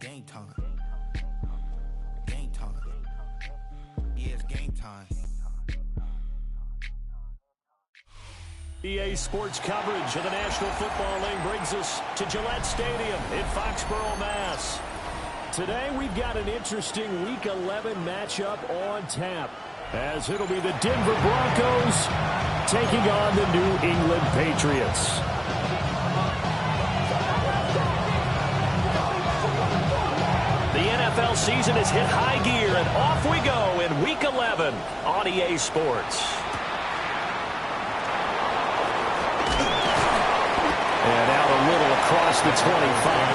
Game time. Game time. Yeah, it's game time. EA Sports coverage of the National Football League brings us to Gillette Stadium in Foxborough, Mass. Today we've got an interesting Week 11 matchup on tap, as it'll be the Denver Broncos taking on the New England Patriots. The NFL season has hit high gear, and off we go in Week 11 on EA Sports. And out a little across the 25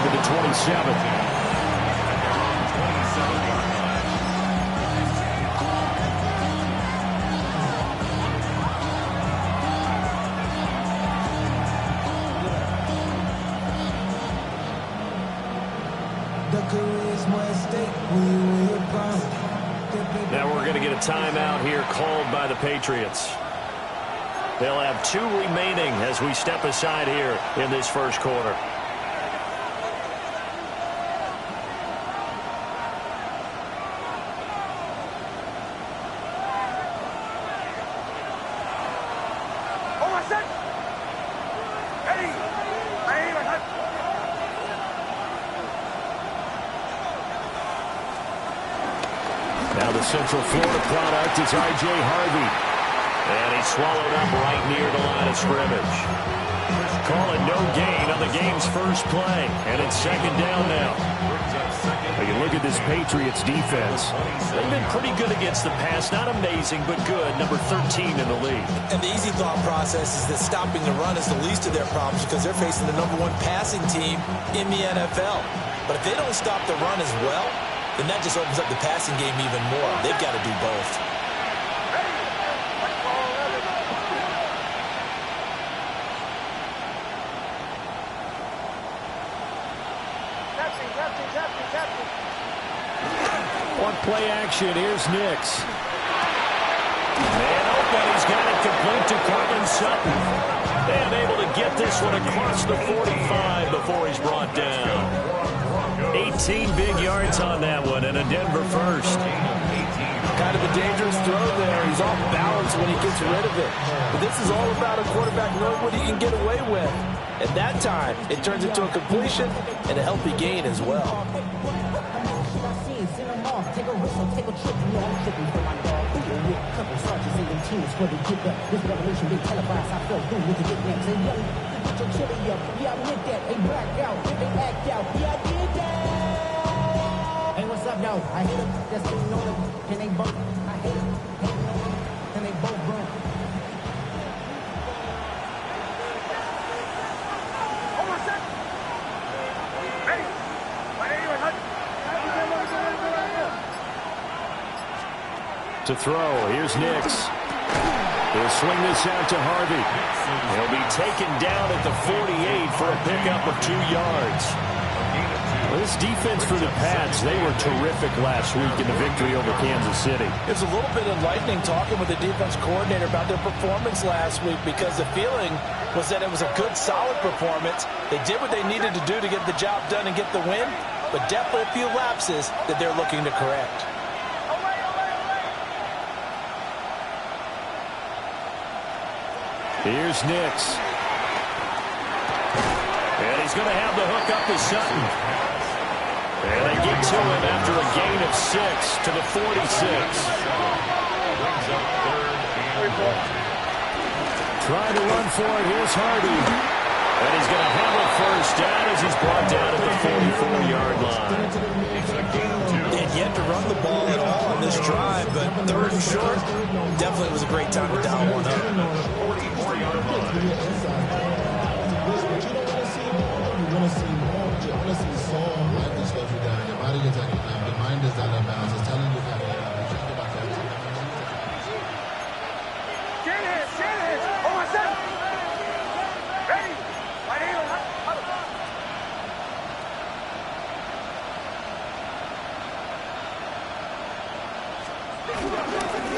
to the 27. Now we're going to get a timeout here called by the Patriots. They'll have 2 remaining as we step aside here in this first quarter. Now the Central Florida product is R.J. Harvey. And he's swallowed up right near the line of scrimmage. Call it no gain on the game's first play. And it's second down now. Well, you look at this Patriots defense. They've been pretty good against the pass. Not amazing, but good. Number 13 in the league. And the easy thought process is that stopping the run is the least of their problems because they're facing the number 1 passing team in the NFL. But if they don't stop the run as well, then that just opens up the passing game even more. They've got to do both. On play action, here's Nix. Man open, he's got it complete to Cortland Sutton. And able to get this one across the 45 before he's brought down. 18 big yards on that one, and a Denver first. Kind of a dangerous throw there. He's off balance when he gets rid of it. But this is all about a quarterback knowing what he can get away with. At that time, it turns into a completion and a healthy gain as well. Hey, what's up, though? I hit him. Just so you know them. Can they both? I hit him. Can they both run? Hold on a sec. Hey. To throw, here's Nix. He'll swing this out to Harvey. He'll be taken down at the 48 for a pickup of 2 yards. Well, this defense for the Pats, they were terrific last week in the victory over Kansas City. It's a little bit enlightening talking with the defense coordinator about their performance last week because the feeling was that it was a good, solid performance. They did what they needed to do to get the job done and get the win, but definitely a few lapses that they're looking to correct. Here's Nix. And he's going to have the hook up to Sutton. And they get to him after a gain of 6 to the 46. Trying to run for it. Here's Harvey. And he's going to have a first down as he's brought down at the 44-yard line. They had yet to run the ball at all on this drive, but 3rd and short definitely was a great time to dial one up.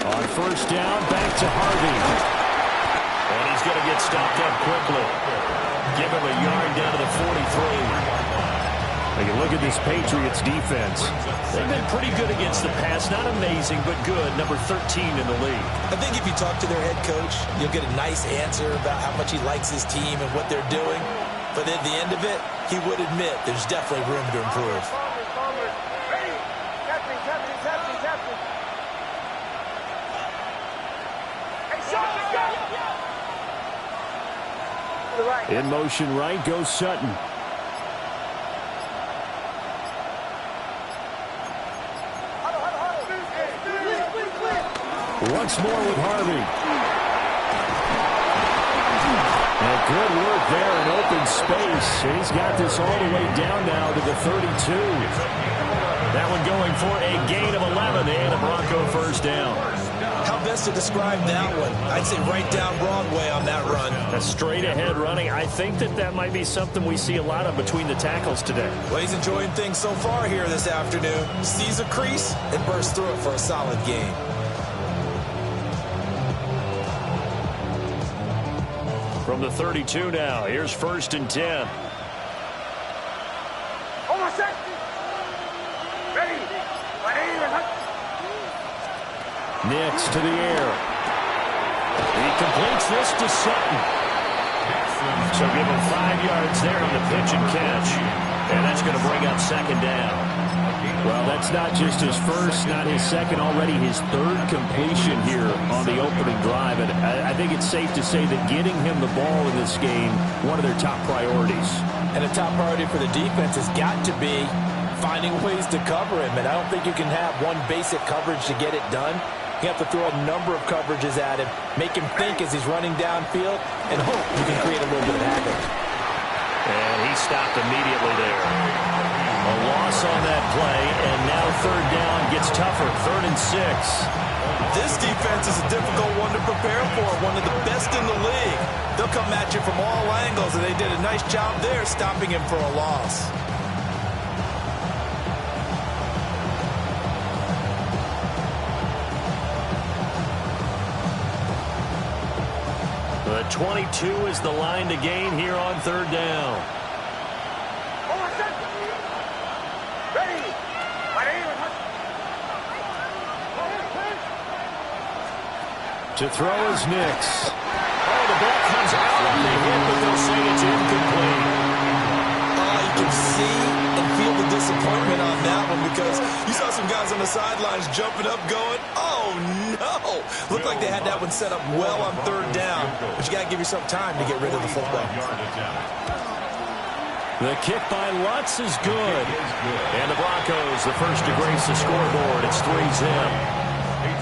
On first down, back to Harvey. And he's going to get stopped up quickly. Give him a yard down to the 43. Take a look at this Patriots defense. They've been pretty good against the pass. Not amazing, but good. Number 13 in the league. I think if you talk to their head coach, you'll get a nice answer about how much he likes his team and what they're doing. But at the end of it, he would admit there's definitely room to improve. In motion right goes Sutton. Once more with Harvey. And good work there in open space. And he's got this all the way down now to the 32. That one going for a gain of 11 and a Bronco first down. How best to describe that one? I'd say right down Broadway on that run. A straight ahead running. I think that might be something we see a lot of between the tackles today. Well, he's enjoying things so far here this afternoon. Sees a crease and bursts through it for a solid gain. From the 32 now, here's 1st and 10. Nix to the air. He completes this to Sutton. So give him 5 yards there on the pitch and catch. And that's going to bring up 2nd down. Well, that's not just his first, not his second, already his 3rd completion here on the opening drive. And I think it's safe to say that getting him the ball in this game, one of their top priorities. And a top priority for the defense has got to be finding ways to cover him. And I don't think you can have one basic coverage to get it done. You have to throw a number of coverages at him, make him think as he's running downfield, and hope you can create a little bit of havoc. And he stopped immediately there. A loss on that play, and now 3rd down gets tougher, 3rd and 6. This defense is a difficult one to prepare for, one of the best in the league. They'll come at you from all angles, and they did a nice job there stopping him for a loss. The 22 is the line to gain here on 3rd down. To throw is Nix. Oh, the ball comes out on the hit, but they'll say it's incomplete. You can see and feel the disappointment on that one because you saw some guys on the sidelines jumping up going, oh, no. Looked like they had that one set up well on 3rd down, but you got to give yourself time to get rid of the football. The kick by Lutz is good. And the Broncos, the first to grace the scoreboard. It's 3-zip.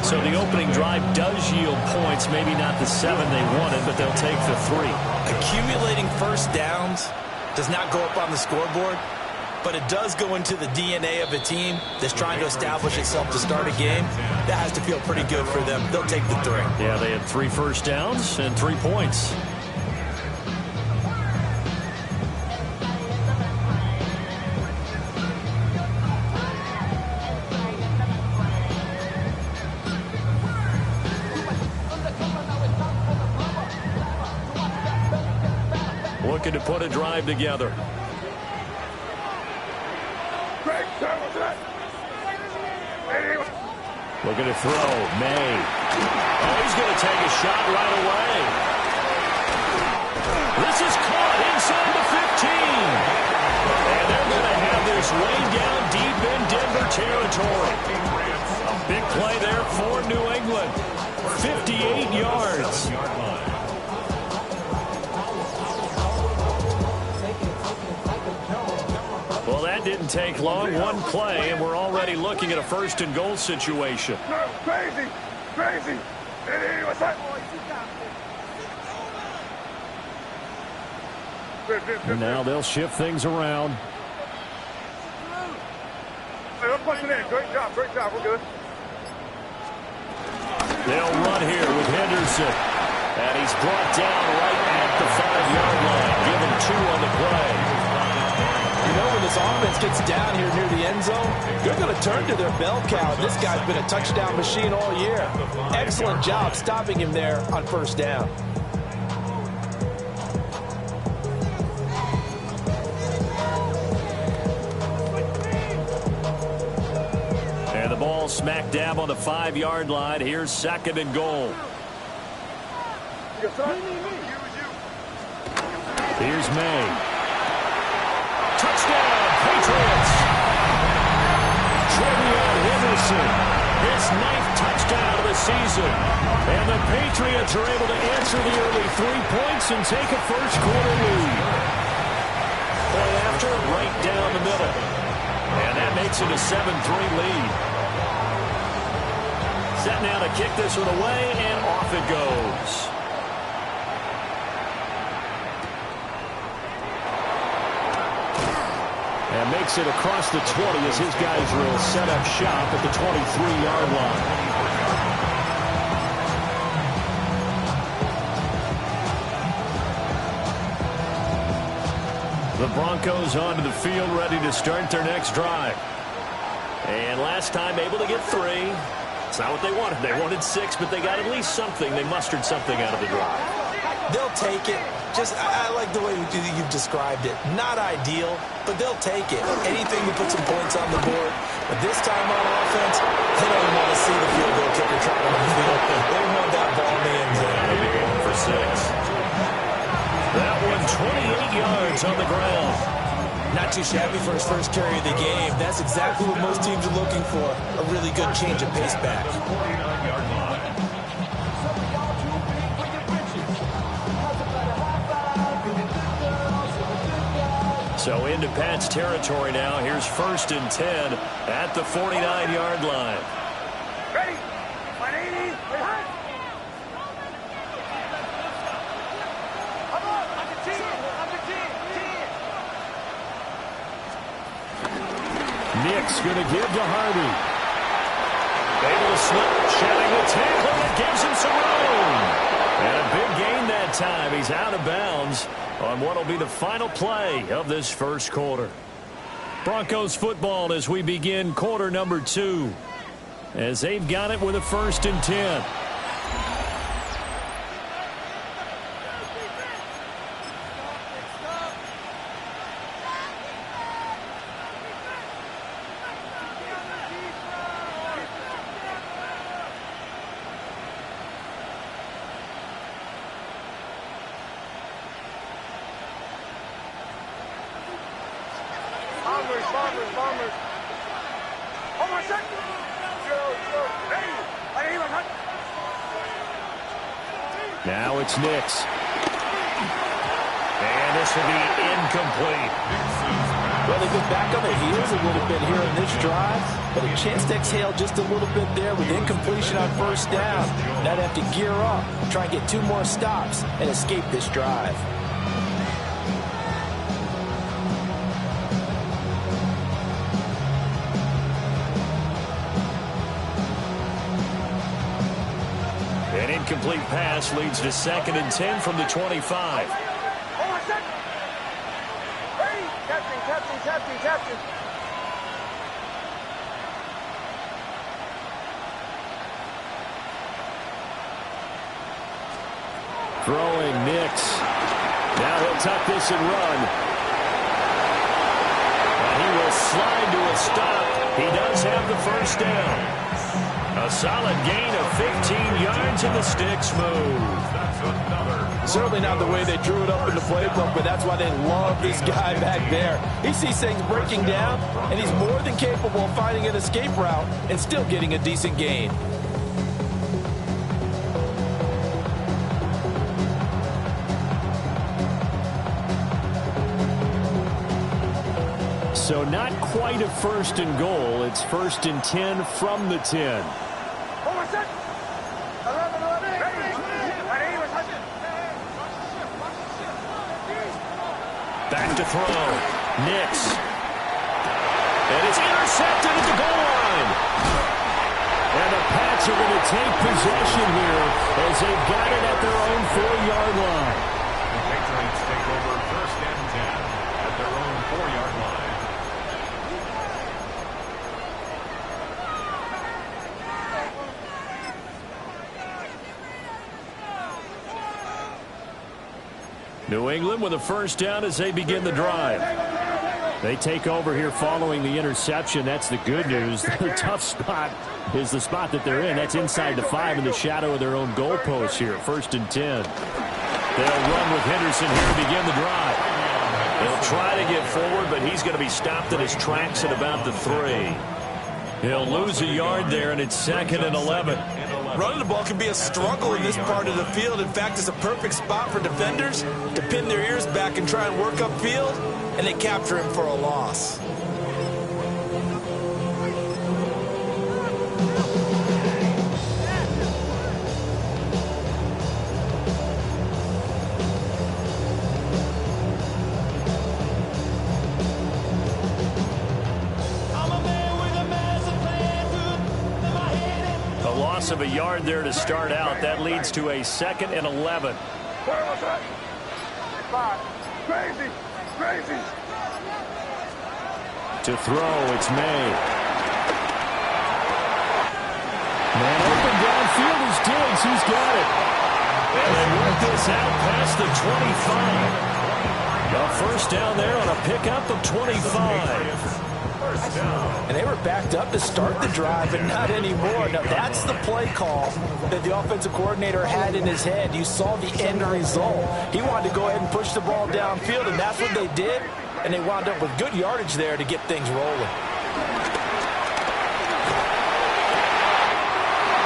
So the opening drive does yield points, maybe not the 7 they wanted, but they'll take the 3. Accumulating first downs does not go up on the scoreboard, but it does go into the DNA of a team that's trying to establish itself to start a game. That has to feel pretty good for them. They'll take the 3. Yeah, they had 3 first downs and 3 points. Looking to put a drive together. Looking to throw. May. Oh, he's going to take a shot right away. This is caught inside the 15. And they're going to have this way down deep in Denver territory. A big play there for New England. 58 yards. Well, that didn't take long. One play, and we're already looking at a 1st and goal situation. Crazy. What's that? And now they'll shift things around. Hey, let's punch it in. Great job. We're good. They'll run here with Henderson. And he's brought down right at the 5-yard line. Given 2 on the play. You know, when this offense gets down here near the end zone, they're going to turn to their bell cow. This guy's been a touchdown machine all year. Excellent job stopping him there on 1st down. ball smack dab on the 5-yard line. Here's 2nd and goal. Here's May. Touchdown, Patriots! Trevion Henderson, his 9th touchdown of the season. And the Patriots are able to answer the early 3 points and take a first-quarter lead. Play after, right down the middle. And that makes it a 7-3 lead. Set now to kick this one away, and off it goes. And makes it across the 20 as his guys will set up shop at the 23-yard line. The Broncos onto the field, ready to start their next drive. And last time able to get 3. It's not what they wanted. They wanted 6, but they got at least something. They mustered something out of the drive. They'll take it. I like the way you've described it. Not ideal, but they'll take it. Anything to put some points on the board. But this time on offense, they don't want to see the field goal kicker trotting on the field. They want that ball in the end zone. They're going for 6. That one 28 yards on the ground. Not too shabby for his first carry of the game. That's exactly what most teams are looking for. A really good change of pace back. So into Pat's territory now. Here's 1st and 10 at the 49-yard line. Ready? 180. Nick's going to give to Harvey. Able to slip, shedding the tackle that gives him some room. And a big gain that time. He's out of bounds on what will be the final play of this first quarter. Broncos football as we begin quarter number 2. As they've got it with a 1st and 10. Bombers. Hold on a second. Now it's Nix. And this will be incomplete. Well, they've been back on their heels a little bit here in this drive, but a chance to exhale just a little bit there with incompletion on 1st down. Now they have to gear up, try and get 2 more stops, and escape this drive. An incomplete pass leads to 2nd and 10 from the 25. Hold on a second. Ready? Captain. Throwing Nix. Now he'll tuck this and run. And he will slide to a stop. He does have the 1st down. A solid gain of 15 yards and the sticks move. Certainly not the way they drew it up in the playbook, but that's why they love this guy back there. He sees things breaking down, and he's more than capable of finding an escape route and still getting a decent gain. So not quite a 1st and goal. It's 1st and 10 from the 10. Hold on a second. 11. Back to throw. Nix. And it's intercepted at the goal line. And the Pats are going to take possession here as they've got it at their own 4-yard line. The Patriots take over 1st and 10 at their own 4-yard line. New England with a 1st down as they begin the drive. They take over here following the interception. That's the good news. The tough spot is the spot that they're in. That's inside the 5 in the shadow of their own goalpost here. 1st and 10. They'll run with Henderson here to begin the drive. They'll try to get forward, but he's going to be stopped in his tracks at about the 3. He'll lose a yard there, and it's 2nd and 11. Running the ball can be a struggle in this part of the field. In fact, it's a perfect spot for defenders to pin their ears back and try and work upfield, and they capture him for a loss. Of a yard there to start out. That leads to a 2nd and 11. Where was that? 5. Crazy. Crazy. To throw, it's May. Man open downfield is Diggs. He's got it. And they work this out past the 25. A 1st down there on a pickup of 25. And they were backed up to start the drive, and not anymore. Now, that's the play call that the offensive coordinator had in his head. You saw the end result. He wanted to go ahead and push the ball downfield, and that's what they did. And they wound up with good yardage there to get things rolling.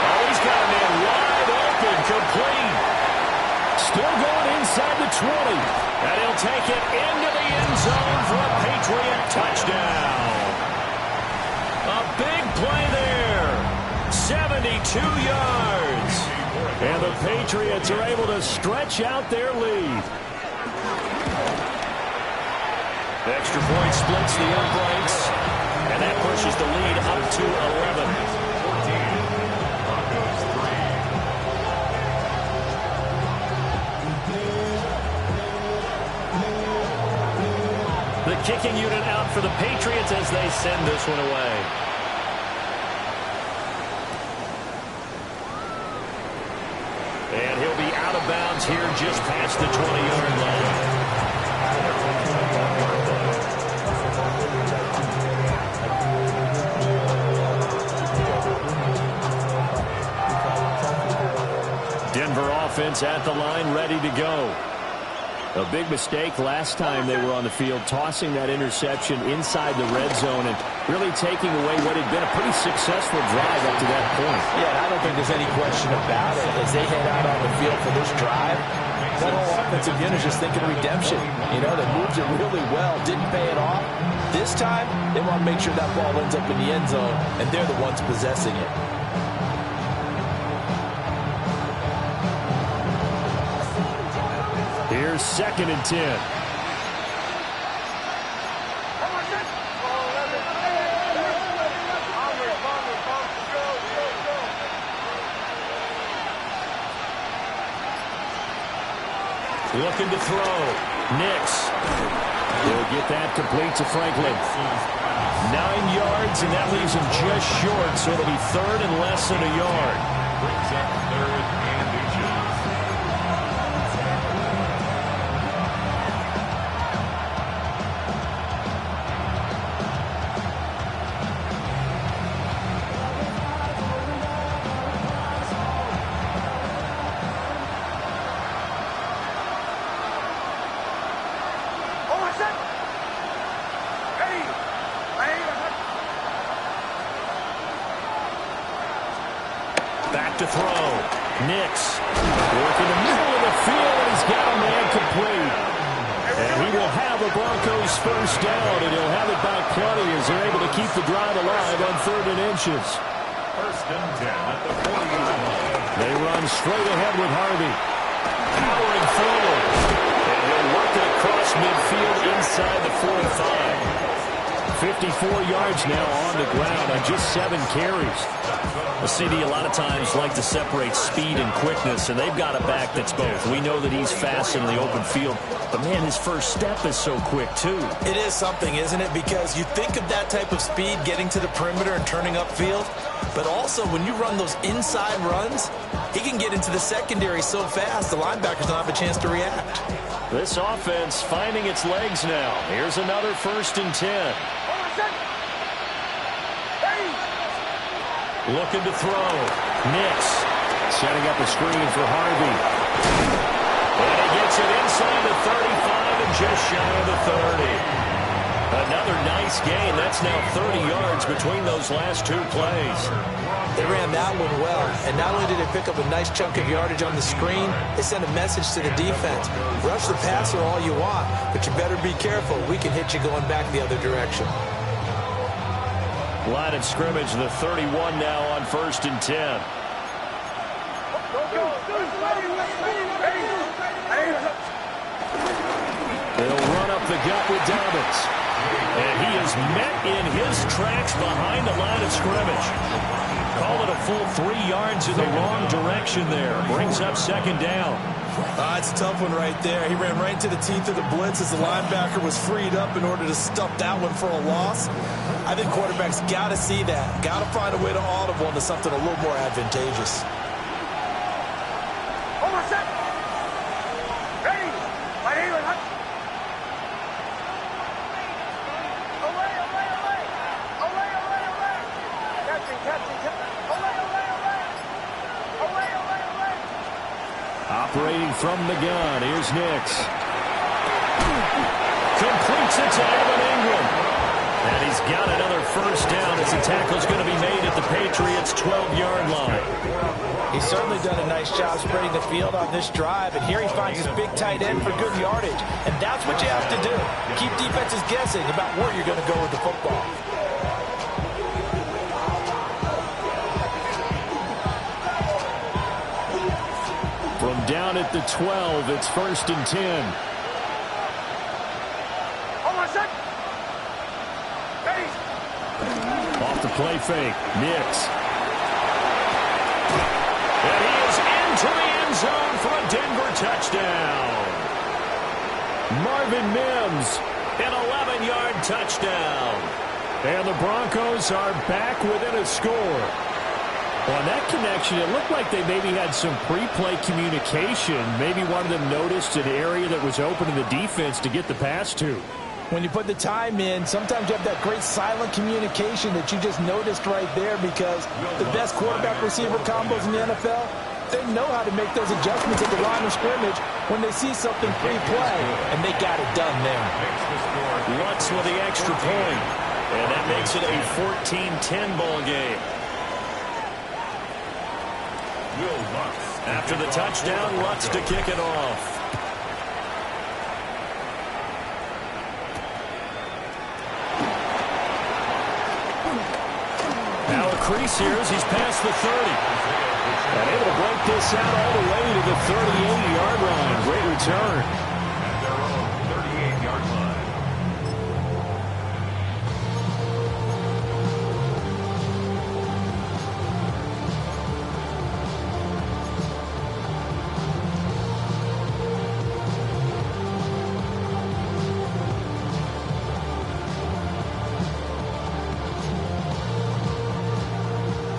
Oh, he's got a man wide open, complete. Still going inside the 20. And he'll take it into the end zone for a Patriot touchdown. A big play there. 72 yards. And the Patriots are able to stretch out their lead. The extra point splits the uprights. And that pushes the lead up to 11. The kicking unit out for the Patriots as they send this one away. And he'll be out of bounds here just past the 20-yard line. Denver offense at the line, ready to go. A big mistake last time they were on the field, tossing that interception inside the red zone and really taking away what had been a pretty successful drive up to that point. Yeah, and I don't think there's any question about it. As they head out on the field for this drive, that whole offensive unit is just thinking redemption. You know, they moved it really well, didn't pay it off. This time, they want to make sure that ball ends up in the end zone, and they're the ones possessing it. Here's 2nd and 10. Looking to throw. Nix. He'll get that complete to Franklin. 9 yards, and that leaves him just short, so it'll be 3rd and less than a yard. Brings up 3rd and inches. Back to throw. Nix. Working the middle of the field, and he's got a man complete. And he will have a Broncos 1st down, and he'll have it by plenty as they're able to keep the drive alive on 3rd and inches. 1st and 10 at the 40-yard line. They run straight ahead with Harvey. Powering forward. And he'll work it across midfield inside the 45. 54 yards now on the ground on just 7 carries. The CD a lot of times like to separate speed and quickness, and they've got a back that's both. We know that he's fast in the open field, but man, his first step is so quick too. It is something, isn't it? Because you think of that type of speed getting to the perimeter and turning upfield, but also when you run those inside runs, he can get into the secondary so fast the linebackers don't have a chance to react. This offense finding its legs now. Here's another 1st and 10. Looking to throw. Nix setting up a screen for Harvey. And he gets it inside the 35 and just shy of the 30. Another nice gain. That's now 30 yards between those last 2 plays. They ran that one well, and not only did they pick up a nice chunk of yardage on the screen, they sent a message to the defense. Rush the passer all you want, but you better be careful. We can hit you going back the other direction. Line of scrimmage, the 31 now on 1st and 10. They'll run up the gut with Dobbins. And he is met in his tracks behind the line of scrimmage. Call it a full 3 yards in the wrong direction there. Brings up 2nd down. It's a tough one right there. He ran right into the teeth of the blitz as the linebacker was freed up in order to stuff that one for a loss. I think quarterbacks got to see that. Got to find a way to audible into something a little more advantageous. Operating from the gun, here's Nix. Completes it to Evan Ingram. And he's got another 1st down as the tackle's going to be made at the Patriots' 12-yard line. He's certainly done a nice job spreading the field on this drive, and here he finds his big tight end for good yardage. And that's what you have to do. Keep defenses guessing about where you're going to go with the football. From down at the 12, it's 1st and 10. Off the play fake, Nix. And he is into the end zone for a Denver touchdown. Marvin Mims, an 11-yard touchdown. And the Broncos are back within a score. On that connection, it looked like they maybe had some pre-play communication. Maybe one of them noticed an area that was open in the defense to get the pass to. When you put the time in, sometimes you have that great silent communication that you just noticed right there, because the best quarterback-receiver combos in the NFL, they know how to make those adjustments at the line of scrimmage when they see something pre-play, and they got it done there. Lutz with the extra point, and that makes it a 14-10 ball game. After the touchdown, Lutz to kick it off. Now a crease here as he's past the 30. And able to break this out all the way to the 38-yard line. Great return. At their own 38-yard line.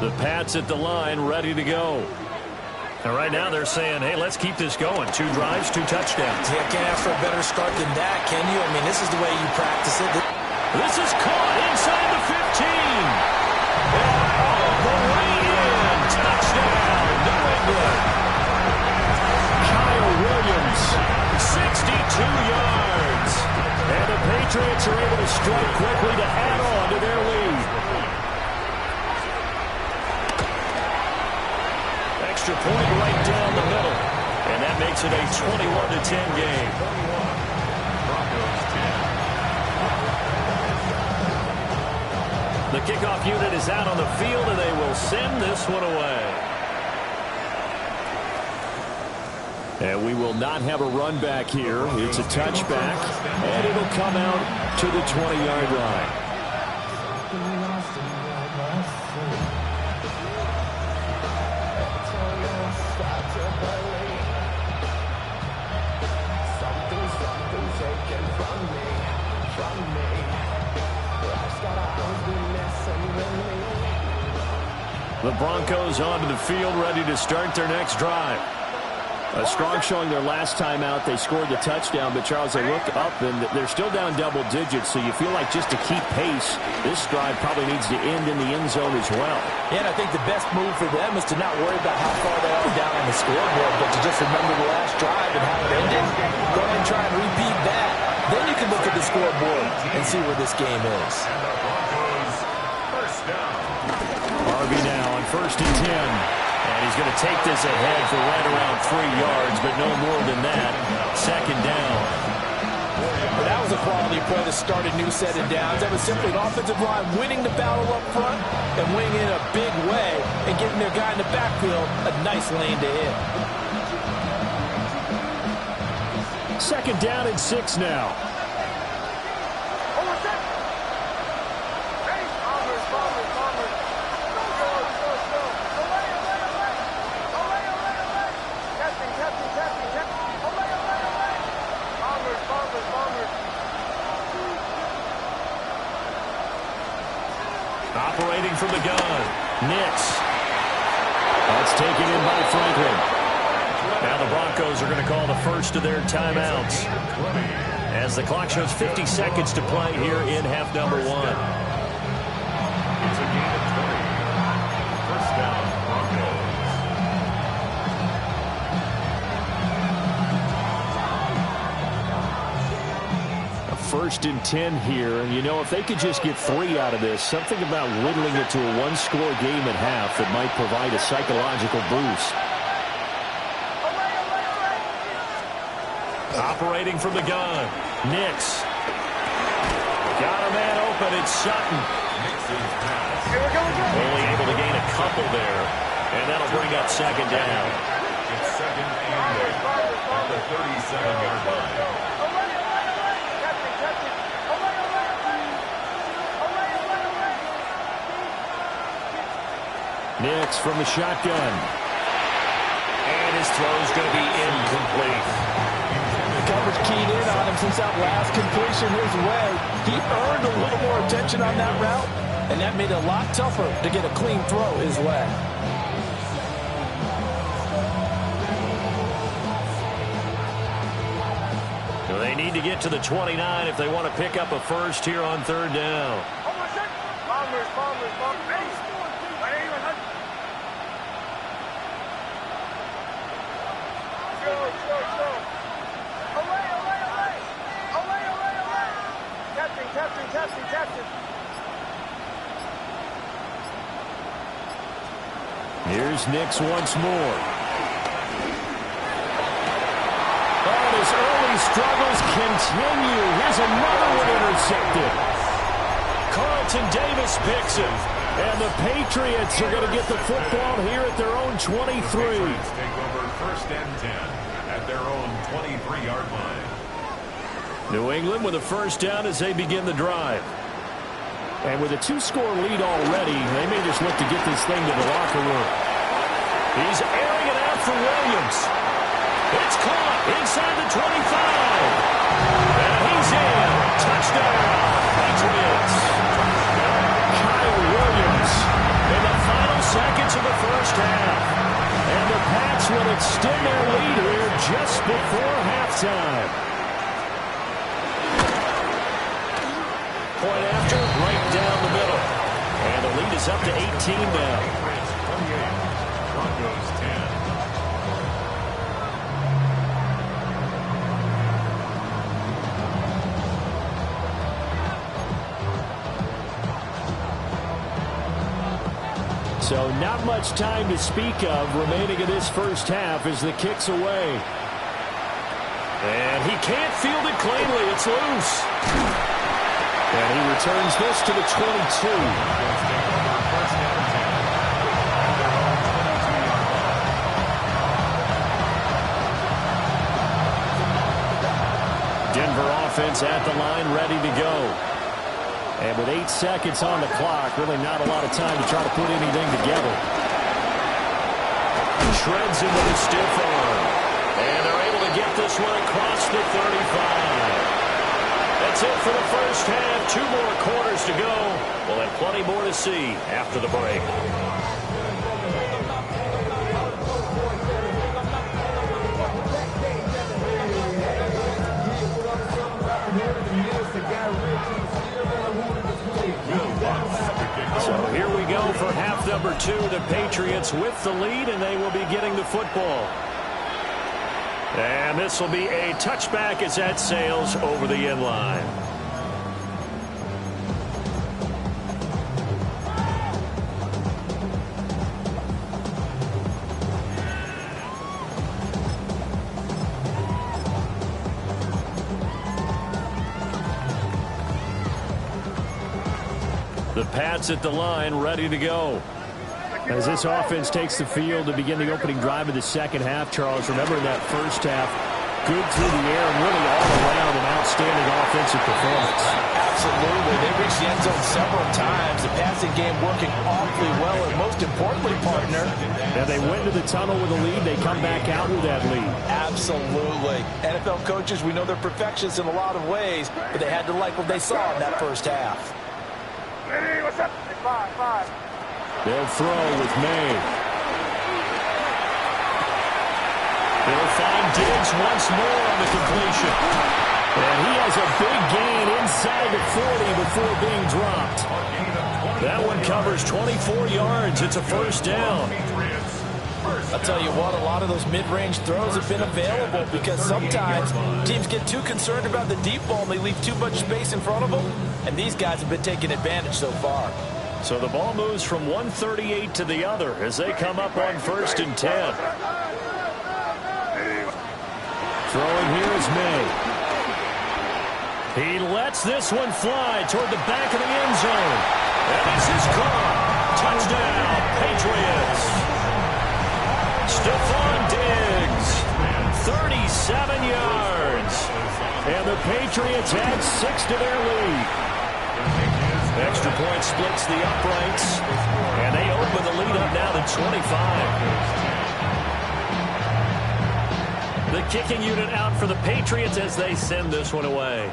The Pats at the line, ready to go. And right now they're saying, hey, let's keep this going. 2 drives, 2 touchdowns. Yeah, can't ask for a better start than that, can you? I mean, this is the way you practice it. This is caught inside the 15. And all the way in. Touchdown, New England. Kyle Williams, 62 yards. And the Patriots are able to strike quickly to add on to their lead. Extra point right down the middle. And that makes it a 21-10 game. Broncos 10. The kickoff unit is out on the field, and they will send this one away. And we will not have a run back here. It's a touchback, and it'll come out to the 20-yard line. The Broncos onto the field, ready to start their next drive. A strong showing their last time out. They scored the touchdown, but, Charles, they look up, and they're still down double digits, so you feel like just to keep pace, this drive probably needs to end in the end zone as well. Yeah, and I think the best move for them is to not worry about how far they are down on the scoreboard, but to just remember the last drive and how it ended. Go ahead and try and repeat that. Then you can look at the scoreboard and see where this game is. And the Broncos first down. Harvey now on 1st and 10. And he's going to take this ahead for right around 3 yards, but no more than that. 2nd down. But that was a quality play to start a new set of downs. That was simply an offensive line winning the battle up front and winning in a big way and giving their guy in the backfield a nice lane to hit. 2nd down and 6 now. Operating from the gun, Nix. That's taken in by Franklin. Now the Broncos are going to call the first of their timeouts as the clock shows 50 seconds to play here in half number 1. It's a gain of 20. First down, Broncos. 1st and 10 here, and you know, if they could just get 3 out of this, something about whittling it to a 1-score game at half that might provide a psychological boost. Operating from the gun, Nix. Got a man open, it's Sutton. Only able to gain a couple there, and that'll bring up 2nd down. It's 2nd and 8 at the 37-yard line. Nix from the shotgun. And his throw's going to be incomplete. The coverage keyed in on him since that last completion his way. He earned a little more attention on that route, and that made it a lot tougher to get a clean throw his way. So they need to get to the 29 if they want to pick up a first here on 3rd down. Here's Nix once more. Oh, his early struggles continue. Here's another one intercepted. Carlton Davis picks him. And the Patriots are going to get the football here at their own 23. Patriots take over 1st and 10 at their own 23-yard line. New England with a first down as they begin the drive. And with a 2-score lead already, they may just look to get this thing to the locker room. He's airing it out for Williams. It's caught inside the 25. And he's in. Touchdown, Patriots. Kyle Williams in the final seconds of the first half. And the Pats will extend their lead here just before halftime. Point after, right down the middle. And the lead is up to 18 now. Patriots 28, Broncos 10. So not much time to speak of remaining in this first half as the kick's away. And he can't field it cleanly. It's loose. And he returns this to the 22. Denver offense at the line, ready to go. And with 8 seconds on the clock, really not a lot of time to try to put anything together. Shreds him with a stiff arm. And they're able to get this one across the 35. That's it for the first half. 2 more quarters to go. We'll have plenty more to see after the break. number 2, the Patriots with the lead, and they will be getting the football. And this will be a touchback as that sails over the end line. The Pats at the line, ready to go. As this offense takes the field to begin the opening drive of the second half, Charles, remember in that first half, good through the air and really all around an outstanding offensive performance. Absolutely. They reached the end zone several times. The passing game working awfully well, and most importantly, partner. And they went to the tunnel with a lead. They come back out with that lead. Absolutely. NFL coaches, we know they're perfectionists in a lot of ways, but they had to like what they saw in that first half. Hey, what's up? Hey, five. They'll throw with May. They'll find Diggs once more on the completion. And he has a big gain inside the 40 before being dropped. That one covers 24 yards. It's a first down. I'll tell you what, a lot of those mid-range throws have been available because sometimes teams get too concerned about the deep ball and they leave too much space in front of them, and these guys have been taking advantage so far. So the ball moves from 138 to the other as they come up on 1st and 10. Throwing here is May. He lets this one fly toward the back of the end zone. And this is caught. Touchdown, Patriots. Stephon Diggs, 37 yards. And the Patriots add 6 to their lead. Extra point splits the uprights. And they open the lead up now to 25. The kicking unit out for the Patriots as they send this one away.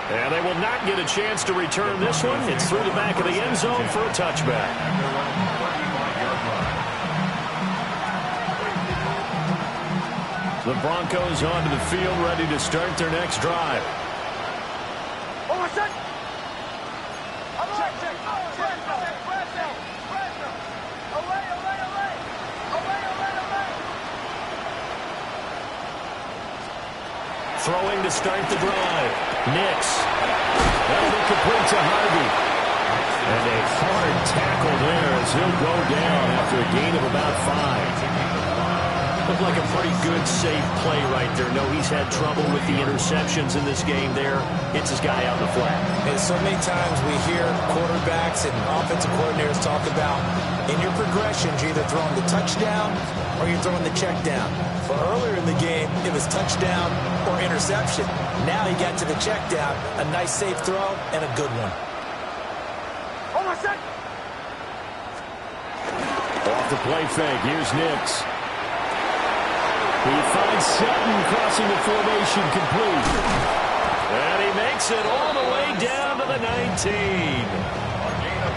And they will not get a chance to return this one. It's through the back of the end zone for a touchback. The Broncos onto the field, ready to start their next drive. Throwing to start the drive. Nix. That'll be complete to Harvey. And a hard tackle there as he'll go down after a gain of about 5. Looked like a pretty good, safe play right there. No, he's had trouble with the interceptions in this game there. Hits his guy out in the flat. And so many times we hear quarterbacks and offensive coordinators talk about in your progressions, you're either throwing the touchdown or you're throwing the check down. But earlier in the game, it was touchdown or interception. Now he got to the check down, a nice safe throw, and a good one. Off the play fake, here's Nix. He finds Sutton crossing the formation complete. And he makes it all the way down to the 19.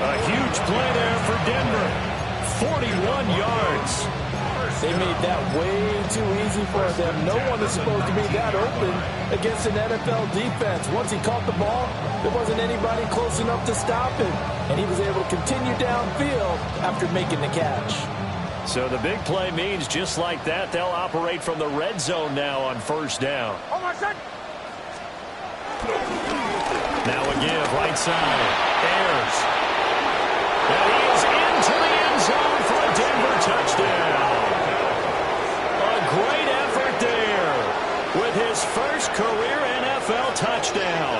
A huge play there for Denver. 41 yards. They made that way too easy for them. No one is supposed to be that open against an NFL defense. Once he caught the ball, there wasn't anybody close enough to stop him. And he was able to continue downfield after making the catch. So the big play means just like that, they'll operate from the red zone now on 1st down. Now a give, right side. Ayers. And he is into the end zone for a Denver touchdown. A great effort there with his first career NFL touchdown.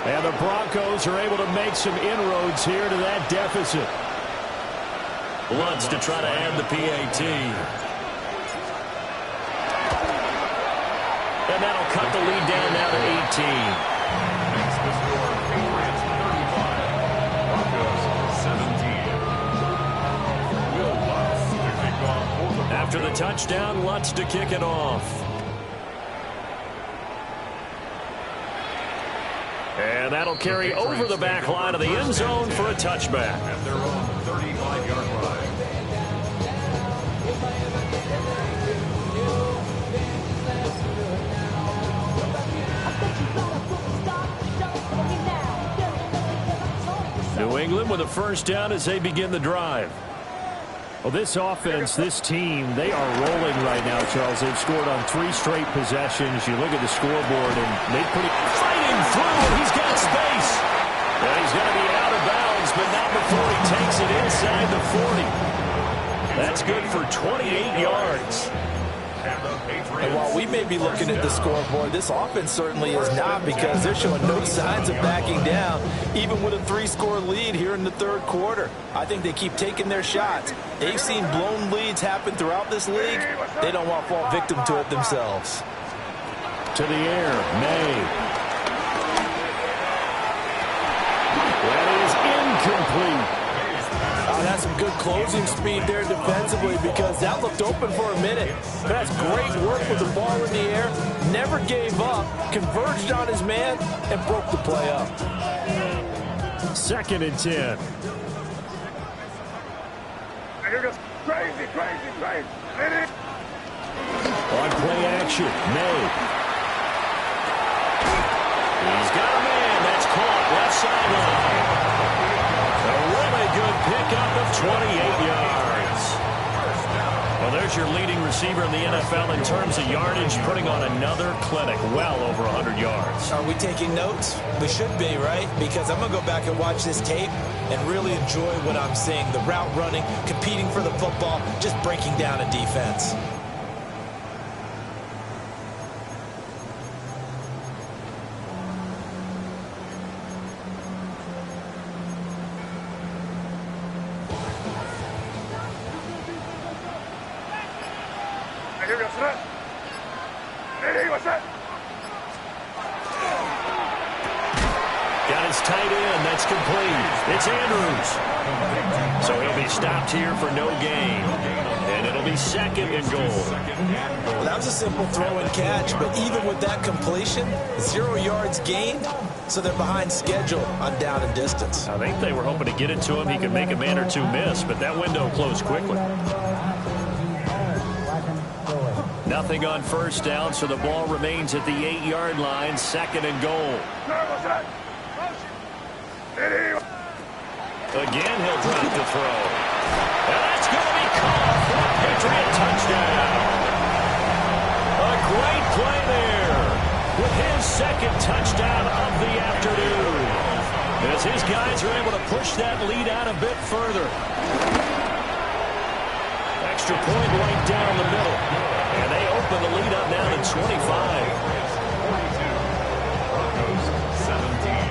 And the Broncos are able to make some inroads here to that deficit. Lutz to try to add the PAT. And that'll cut the lead down now to 18. After the touchdown, Lutz to kick it off. And that'll carry over the back line of the end zone for a touchback. At their own 35-yard line. New England with a first down as they begin the drive. Well, this offense, this team, they are rolling right now, Charles. They've scored on 3 straight possessions. You look at the scoreboard, and they put it fighting through, and he's got space. And he's going to be out of bounds, but not before he takes it inside the 40. That's good for 28 yards. And while we may be looking at the scoreboard, this offense certainly is not, because they're showing no signs of backing down, even with a 3-score lead here in the third quarter. I think they keep taking their shots. They've seen blown leads happen throughout this league. They don't want to fall victim to it themselves. To the air, May. That is incomplete. That's some good closing speed there defensively, because that looked open for a minute. That's great work with the ball in the air. Never gave up, converged on his man, and broke the play up. 2nd and 10. Crazy. On play action, May. He's got a man. That's caught left sideline. A really good pickup of 28 yards. Well, there's your leading receiver in the NFL in terms of yardage, putting on another clinic, well over 100 yards. Are we taking notes? We should be, right? Because I'm going to go back and watch this tape and really enjoy what I'm seeing. The route running, competing for the football, just breaking down a defense. Got his tight end. That's complete. It's Andrews. So he'll be stopped here for no gain. And it'll be 2nd and goal. Well, that was a simple throw and catch, but even with that completion, 0 yards gained, so they're behind schedule on down and distance. I think they were hoping to get it to him. He could make a man or two miss, but that window closed quickly. Nothing on first down, so the ball remains at the 8-yard line, 2nd and goal. Again, he'll drop the throw. And that's going to be caught for a Patriot touchdown. A great play there with his 2nd touchdown of the afternoon, as his guys are able to push that lead out a bit further. Extra point right down the middle. And they open the lead up now to 25.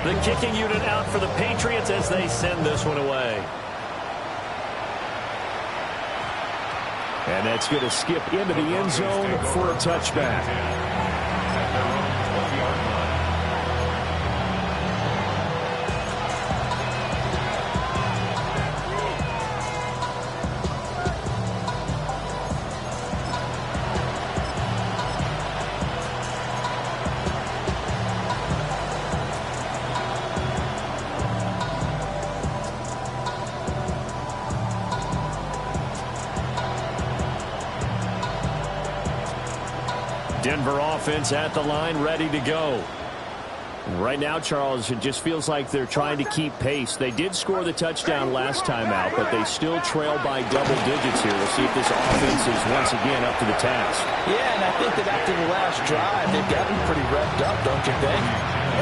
The kicking unit out for the Patriots as they send this one away. And that's going to skip into the end zone for a touchback. Denver offense at the line, ready to go. Right now, Charles, it just feels like they're trying to keep pace. They did score the touchdown last time out, but they still trail by double digits here. We'll see if this offense is once again up to the task. Yeah, and I think that after the last drive, they've gotten pretty revved up, don't you think?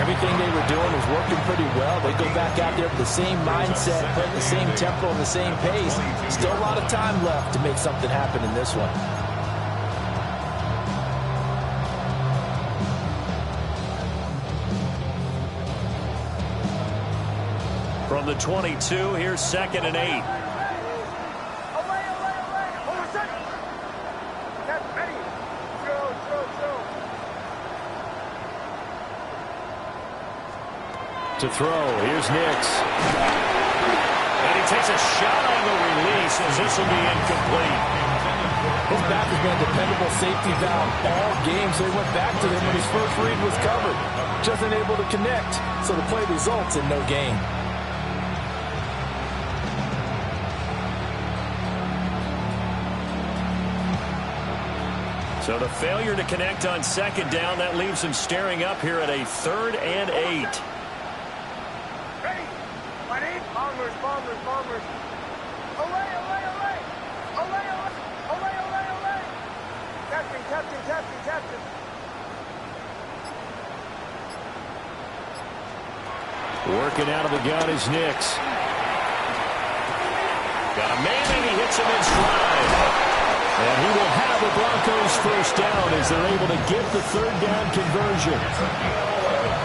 Everything they were doing was working pretty well. They go back out there with the same mindset, playing the same tempo and the same pace. Still a lot of time left to make something happen in this one. From the 22, here's 2nd and 8. To throw, here's Nix. And he takes a shot on the release as this will be incomplete. His back has been a dependable safety valve all game, so he went back to him when his first read was covered. Just unable to connect, so the play results in no gain. So the failure to connect on 2nd down, that leaves him staring up here at a 3rd and 8. Ready? My name? bombers, bombers, bombers. Olay, olay, olay. Olay, olay, olay, olay, olay. Captain, captain, captain, captain. Working out of the gun is Nix. Got a man and he hits him in stride. And he will have the Broncos first down as they're able to get the third down conversion.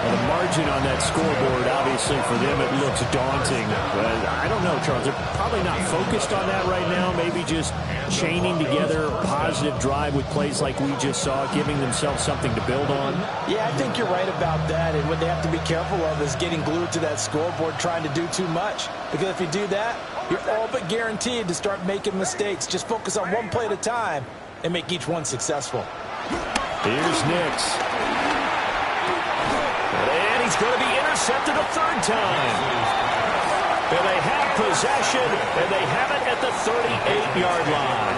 And the margin on that scoreboard, obviously for them, it looks daunting. But I don't know, Charles. They're probably not focused on that right now. Maybe just chaining together a positive drive with plays like we just saw, giving themselves something to build on. Yeah, I think you're right about that. And what they have to be careful of is getting glued to that scoreboard trying to do too much. Because if you do that, you're all but guaranteed to start making mistakes. Just focus on one play at a time and make each one successful. Here's Nix. And he's going to be intercepted a third time. And they have possession, and they have it at the 38-yard line.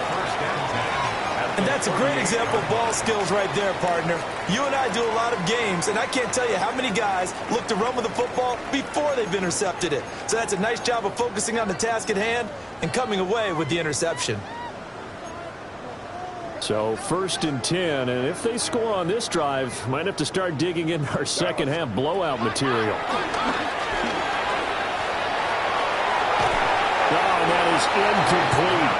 And that's a great example of ball skills right there, partner. You and I do a lot of games, and I can't tell you how many guys look to run with the football before they've intercepted it. So that's a nice job of focusing on the task at hand and coming away with the interception. So 1st and 10, and if they score on this drive, might have to start digging in our second half blowout material. Oh, that is incomplete.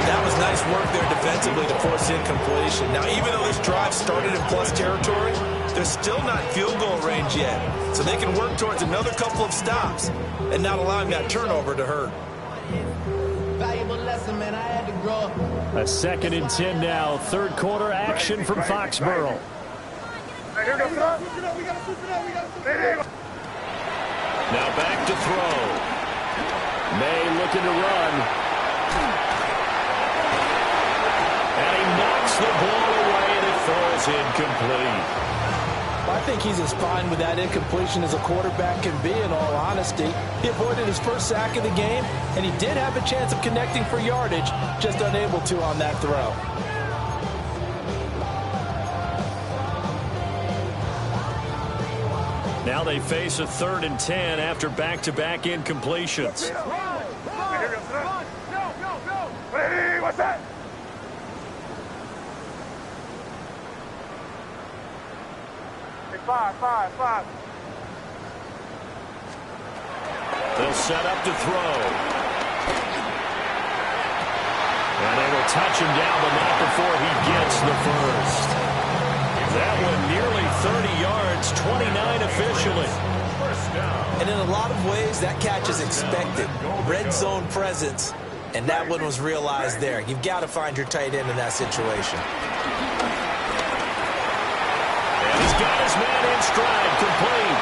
That was nice work there defensively to force incompletion. Now, even though this drive started in plus territory, they're still not field goal range yet. So they can work towards another couple of stops and not allowing that turnover to hurt. Valuable lesson, man. I had to grow up. A 2nd and 10 now. Third quarter action from Foxborough. Now back to throw. May looking to run. And he knocks the ball away and it falls incomplete. I think he's as fine with that incompletion as a quarterback can be, in all honesty. He avoided his first sack of the game, and he did have a chance of connecting for yardage, just unable to on that throw. Now they face a 3rd and 10 after back-to-back incompletions. No, no, no. Hey, what's that? Five. They'll set up to throw. And they will touch him down, but not before he gets the first. That one nearly 30 yards, 29 officially. And in a lot of ways, that catch is expected. Red zone presence, and that one was realized there. You've got to find your tight end in that situation. He's got his man in stride, complete.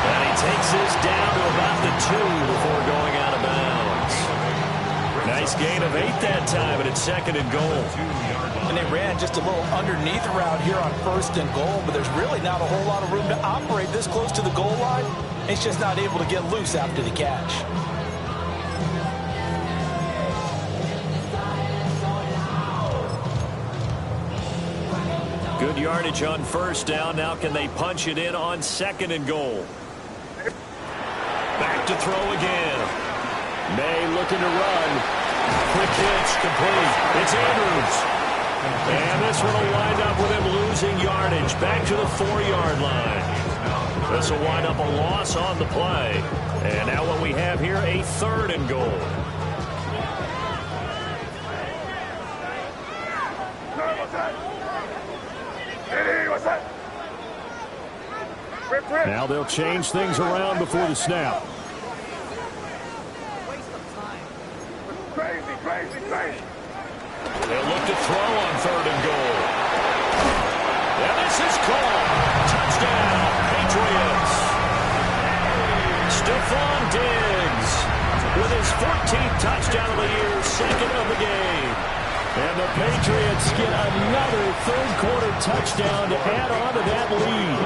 And he takes this down to about the 2 before going out of bounds. Nice gain of 8 that time, and it's 2nd and goal. And they ran just a little underneath route here on 1st and goal, but there's really not a whole lot of room to operate this close to the goal line. He's just not able to get loose after the catch. Good yardage on 1st down. Now can they punch it in on 2nd and goal? Back to throw again. May looking to run. Quick hitch, complete. It's Andrews. And this one will wind up with him losing yardage. Back to the 4-yard line. This will wind up a loss on the play. And now what we have here, a 3rd and goal. Now they'll change things around before the snap. Crazy. They'll look to throw on 3rd and goal. And this is called. Touchdown, Patriots. Stephon Diggs with his 14th touchdown of the year, 2nd of the game. And the Patriots get another third-quarter touchdown to add on to that lead.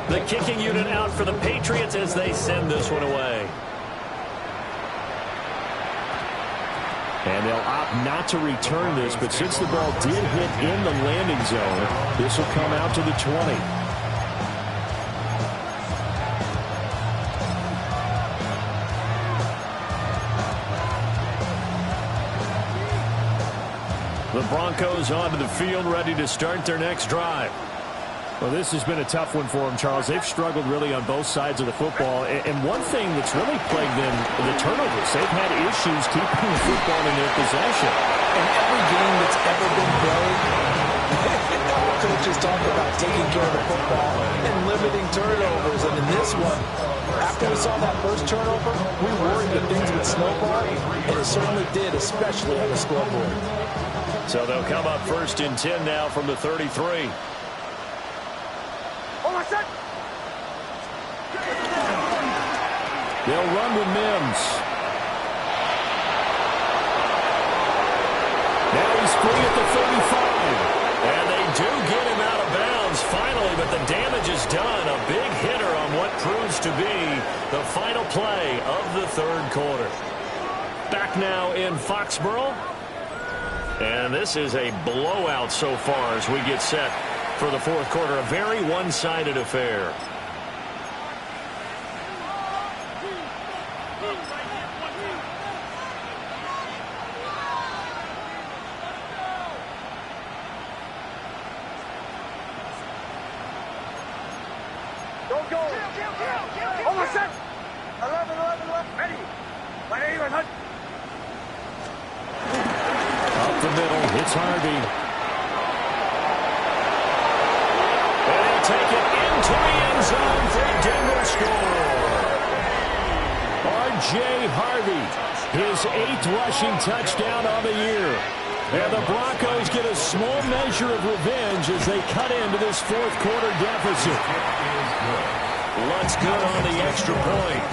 The kicking unit out for the Patriots as they send this one away. And they'll opt not to return this, but since the ball did hit in the landing zone, this will come out to the 20. The Broncos onto the field, ready to start their next drive. Well, this has been a tough one for them, Charles. They've struggled really on both sides of the football. And one thing that's really plagued them, the turnovers. They've had issues keeping the football in their possession. In every game that's ever been played, coaches talk about taking care of the football and limiting turnovers. And in this one, after we saw that first turnover, we worried that things would snowball, and it certainly did, especially on the scoreboard. So they'll come up first and 10 now from the 33. They'll run with Mims. Now he's free at the 35. And they do get him out of bounds finally, but the damage is done. A big hitter on what proves to be the final play of the third quarter. Back now in Foxborough. And this is a blowout so far as we get set for the fourth quarter. A very one-sided affair. Don't go. Almost set. 11. Ready. Up the middle, it's Harvey. And he'll take it into the end zone for a Denver score. R.J. Harvey, his 8th rushing touchdown on the year. And the Broncos get a small measure of revenge as they cut into this fourth quarter deficit. Lutz good on the extra point.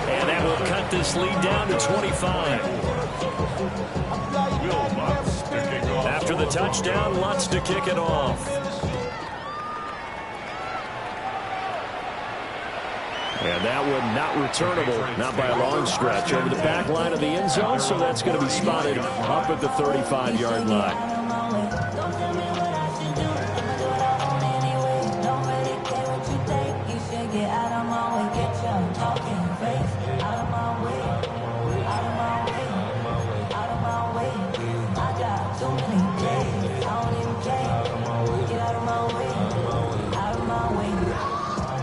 And that will cut this lead down to 25. After the touchdown, Lutz to kick it off. And that one not returnable, not by a long stretch, over the back line of the end zone, so that's going to be spotted up at the 35-yard line.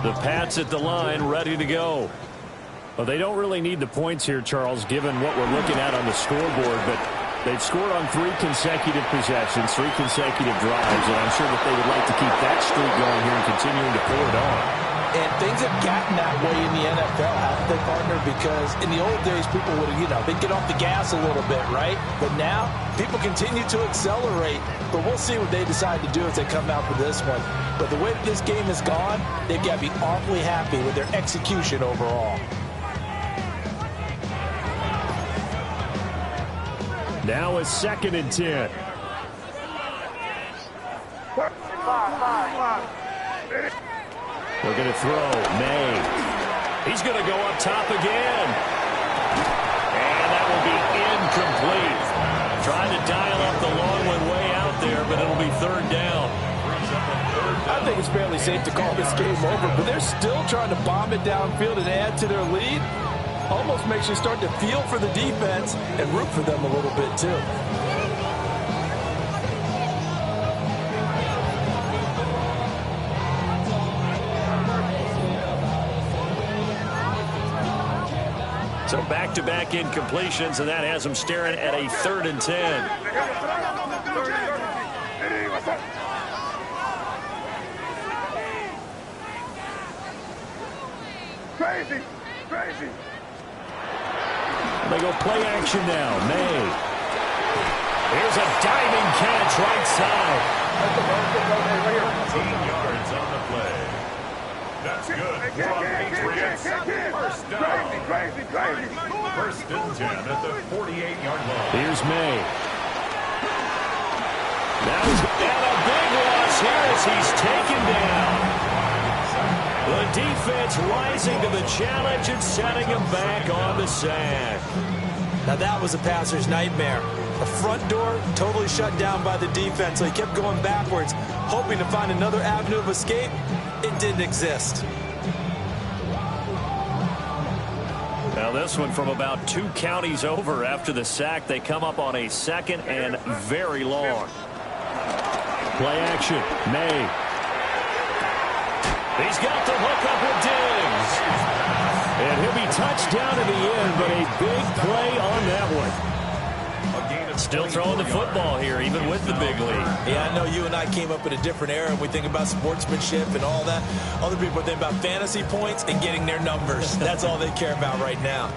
The Pats at the line, ready to go. Well, they don't really need the points here, Charles, given what we're looking at on the scoreboard, but they've scored on 3 consecutive possessions, 3 consecutive drives, and I'm sure that they would like to keep that streak going here and continuing to pour it on. And things have gotten that way in the NFL, haven't they, partner? Because in the old days, people would, they'd get off the gas a little bit, right? But now, people continue to accelerate. But we'll see what they decide to do as they come out for this one. But the way that this game has gone, they've got to be awfully happy with their execution overall. Now a 2nd and 10. We're going to throw. May. He's going to go up top again. And that will be incomplete. Trying to dial up the long one way out there, but it'll be 3rd down. I think it's fairly safe to call this game over, but they're still trying to bomb it downfield and add to their lead. Almost makes you start to feel for the defense and root for them a little bit, too. So back-to-back incompletions, and that has them staring at a 3rd and 10. Crazy. They go play action now. May. Here's a diving catch right side. 18 yards on the play. That's good. Patriots. First down. Crazy. 1st and 10 at the 48-yard line. Here's May. Now he's got a big loss here as he's taken down. The defense rising to the challenge and setting him back on the sack. Now that was a passer's nightmare. The front door totally shut down by the defense, so he kept going backwards, hoping to find another avenue of escape. It didn't exist. Now this one from about 2 counties over after the sack. They come up on a 2nd and very long. Play action. May. He's got the hook up with Diggs. And he'll be touchdown in the end, but a big play on that one. Still throwing the football here, even with the big lead. Yeah, I know you and I came up in a different era, and we think about sportsmanship and all that. Other people think about fantasy points and getting their numbers. That's all they care about right now.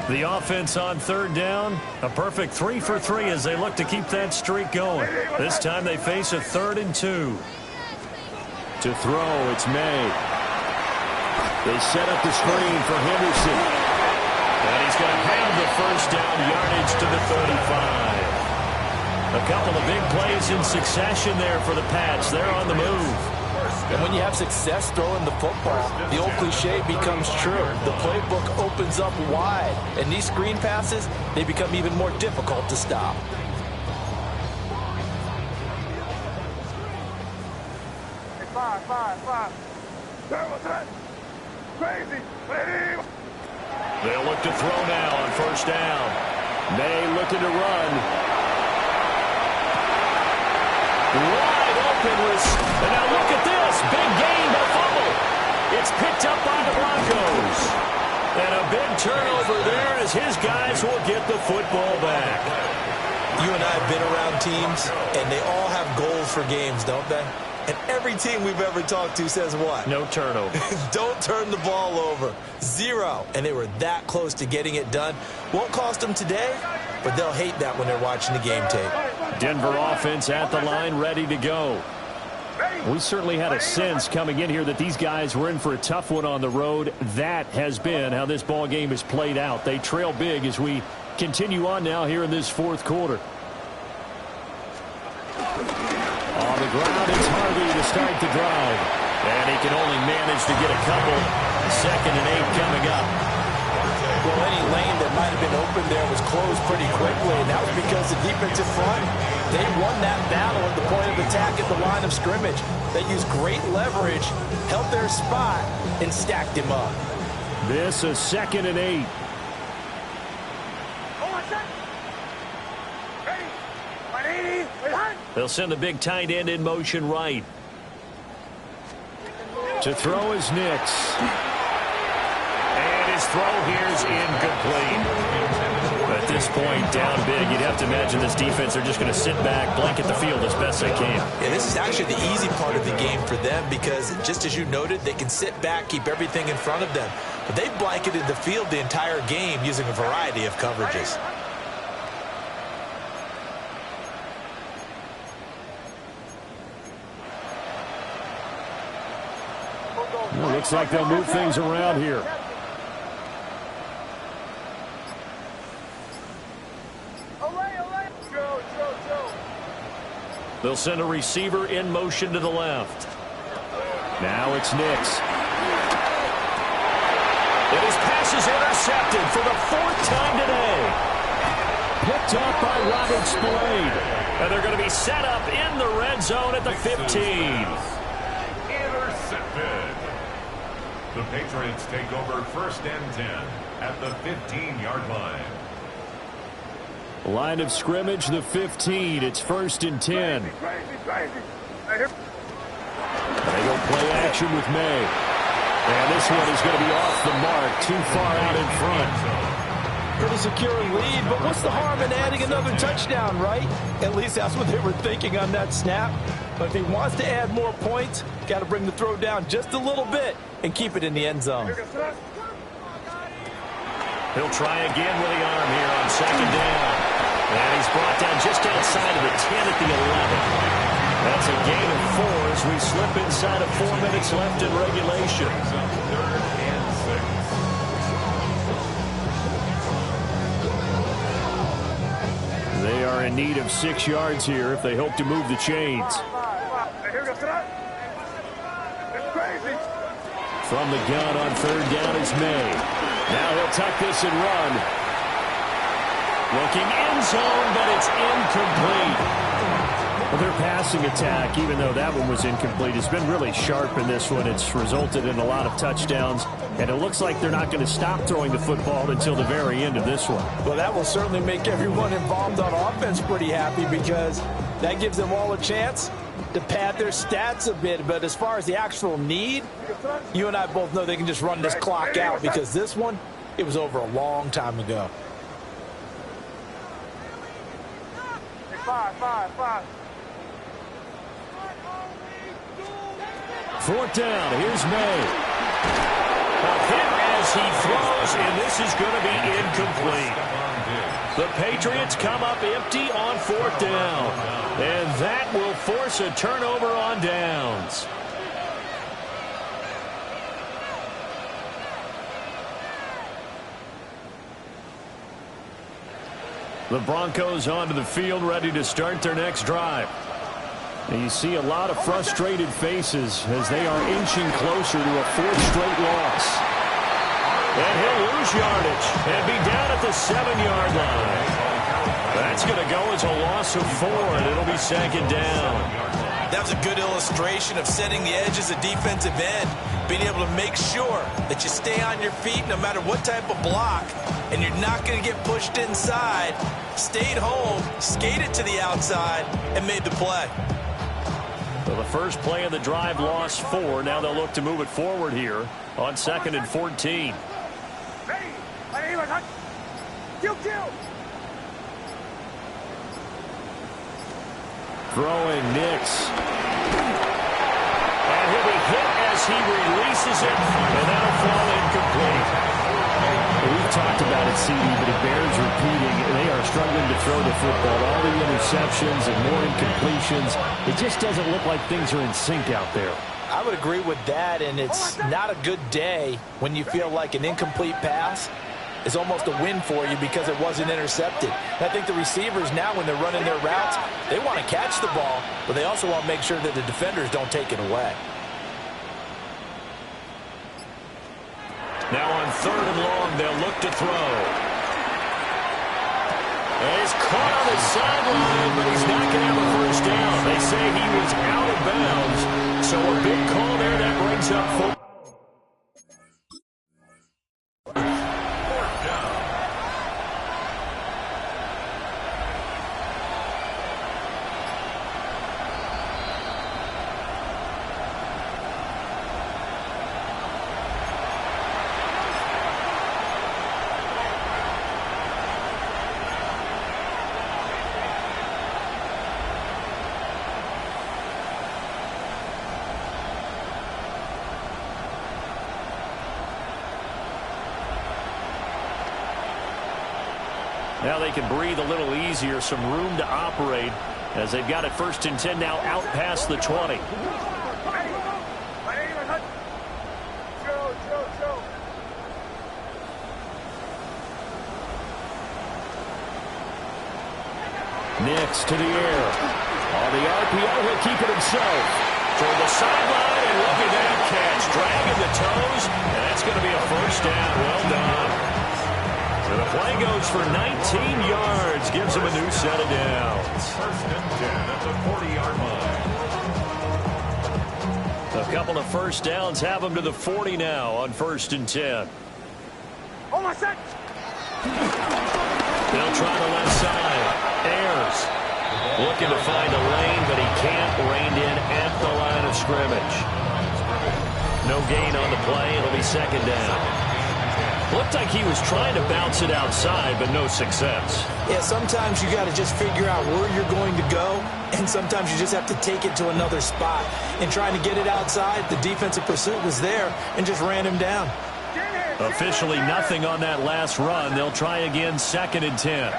The offense on 3rd down, a perfect 3 for 3 as they look to keep that streak going. This time they face a 3rd and 2. To throw, it's May. They set up the screen for Henderson. And he's going to have the 1st down, yardage to the 35. A couple of big plays in succession there for the Pats. They're on the move. And when you have success throwing the football, the old cliche becomes true. The playbook opens up wide. And these screen passes, they become even more difficult to stop. Hey, five. Double touch. Crazy. They'll look to throw now on 1st down. May looking to run. Wide open. And now look at this. Big gain, but fumble. It's picked up by the Broncos. And a big turnover there as his guys will get the football back. You and I have been around teams, and they all have goals for games, don't they? And every team we've ever talked to says what? No turnover. Don't turn the ball over. 0. And they were that close to getting it done. Won't cost them today, but they'll hate that when they're watching the game tape. Denver offense at the line, ready to go. We certainly had a sense coming in here that these guys were in for a tough one on the road. That has been how this ball game has played out. They trail big as we continue on now here in this 4th quarter. On the ground, it's Harvey to start the drive. And he can only manage to get a couple. 2nd and 8 coming up. Well, any lane that might have been open there was closed pretty quickly, and that was because the defensive front, they won that battle at the point of attack at the line of scrimmage. They used great leverage, held their spot, and stacked him up. This is 2nd and 8. They'll send the big tight end in motion right. To throw is Nix. And his throw here is incomplete. At this point, down big, you'd have to imagine this defense, they're just going to sit back, blanket the field as best they can. Yeah, this is actually the easy part of the game for them because, just as you noted, they can sit back, keep everything in front of them. But they've blanketed the field the entire game using a variety of coverages. Well, looks like they'll move things around here. They'll send a receiver in motion to the left. Now it's Nix. And his pass is intercepted for the 4th time today. Picked up by Robert Spillane. And they're going to be set up in the red zone at the 15. Intercepted. The Patriots take over 1st and 10 at the 15-yard line. Line of scrimmage, the 15. It's 1st and 10. Crazy. They go play action with May. And this one is going to be off the mark, too far out in front. Pretty secure lead, but what's the harm in adding another touchdown, right? At least that's what they were thinking on that snap. But if he wants to add more points, got to bring the throw down just a little bit and keep it in the end zone. He'll try again with the arm here on 2nd down. And he's brought down just outside of the 10 at the 11. That's a gain of 4 as we slip inside of 4 minutes left in regulation. 3rd and 6. They are in need of 6 yards here if they hope to move the chains. From the gun on 3rd down is May. Now he'll tuck this and run. Looking end zone, but it's incomplete. Well, their passing attack, even though that one was incomplete, has been really sharp in this one. It's resulted in a lot of touchdowns, and it looks like they're not going to stop throwing the football until the very end of this one. Well, that will certainly make everyone involved on offense pretty happy because that gives them all a chance to pad their stats a bit. But as far as the actual need, you and I both know they can just run this clock out because this one, it was over a long time ago. 5. 4th down. Here's May. A hit as he throws, and this is going to be incomplete. The Patriots come up empty on 4th down, and that will force a turnover on downs. The Broncos onto the field, ready to start their next drive. And you see a lot of frustrated faces as they are inching closer to a 4th straight loss. And he'll lose yardage and be down at the 7-yard line. That's going to go as a loss of 4, and it'll be 2nd down. That was a good illustration of setting the edge as a defensive end, being able to make sure that you stay on your feet no matter what type of block, and you're not going to get pushed inside. Stayed home, skated to the outside, and made the play. So the first play of the drive lost 4. Now they'll look to move it forward here on 2nd and 14. Throwing Nix. And he'll be hit as he releases it, and that'll fall incomplete. We've talked about it, CD, but it bears repeating. They are struggling to throw the football. All the interceptions and more incompletions. It just doesn't look like things are in sync out there. I would agree with that, and it's not a good day when you feel like an incomplete pass is almost a win for you because it wasn't intercepted. I think the receivers now, when they're running their routes, they want to catch the ball, but they also want to make sure that the defenders don't take it away. Now on 3rd and long, they'll look to throw. And he's caught on the sideline, but he's not going to have a first down. They say he was out of bounds. So a big call there that brings up 4th. Now they can breathe a little easier, some room to operate as they've got it 1st and 10 now out past the 20. Nix to the air. On the RPO, he'll keep it himself. Toward the sideline, and look at that catch. Dragging the toes, and that's going to be a first down. Well done. So the play goes for 19 yards, gives him a new set of downs. 1st and 10 at the 40-yard line. A couple of first downs have him to the 40 now on 1st and 10. Oh, my set! They'll try the left side. Ayers looking to find a lane, but he can't. Reined in at the line of scrimmage. No gain on the play. It'll be 2nd down. Looked like he was trying to bounce it outside, but no success. Yeah, sometimes you got to just figure out where you're going to go, and sometimes you just have to take it to another spot. And trying to get it outside, the defensive pursuit was there and just ran him down. Officially nothing on that last run. They'll try again 2nd and 10.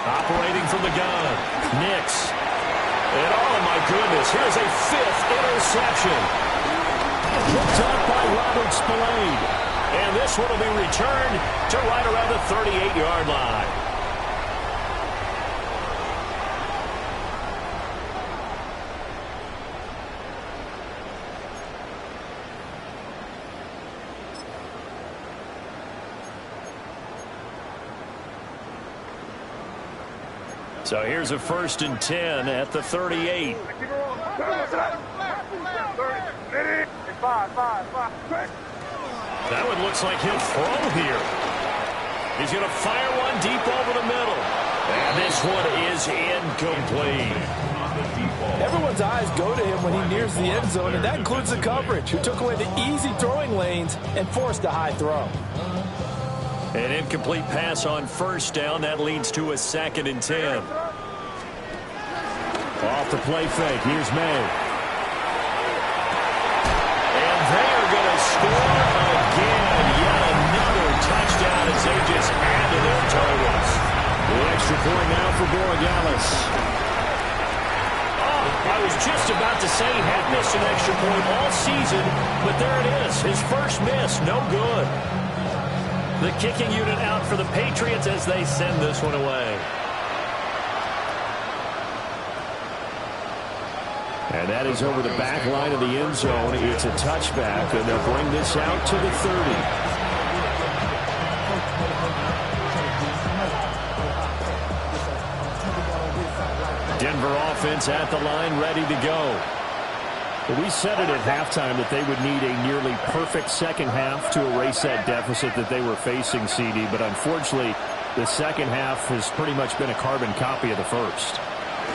Operating from the gun. Nix. And oh my goodness, here's a 5th interception. Picked up by Robert Spillane. And this one will be returned to right around the 38-yard line. So here's a 1st and 10 at the 38. That one looks like he'll throw here. He's going to fire one deep over the middle. And this one is incomplete. Everyone's eyes go to him when he nears the end zone, and that includes the coverage, who took away the easy throwing lanes and forced a high throw. An incomplete pass on 1st down. That leads to a 2nd and 10. Off the play fake. Here's May. And they are going to score again. Yet another touchdown as they just add to their totals. The extra point now for Borregales. I was just about to say he had missed an extra point all season, but there it is. His first miss, no good. The kicking unit out for the Patriots as they send this one away. And that is over the back line of the end zone. It's a touchback, and they'll bring this out to the 30. Denver offense at the line, ready to go. We said it at halftime that they would need a nearly perfect second half to erase that deficit that they were facing, CD. But unfortunately, the second half has pretty much been a carbon copy of the first.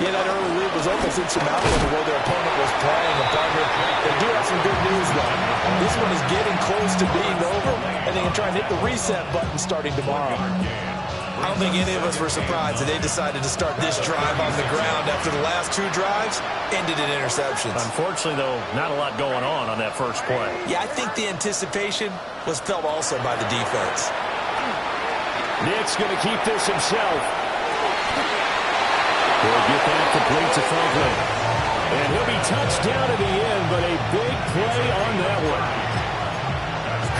Yeah, that early lead was almost insurmountable the way their opponent was playing. They do have some good news, though. This one is getting close to being over, and they can try and hit the reset button starting tomorrow. I don't think any of us were surprised that they decided to start this drive on the ground after the last 2 drives ended in interceptions. Unfortunately, though, not a lot going on that first play. Yeah, I think the anticipation was felt also by the defense. Nick's going to keep this himself. He'll get that complete to Franklin. And he'll be touched down at the end, but a big play on that one.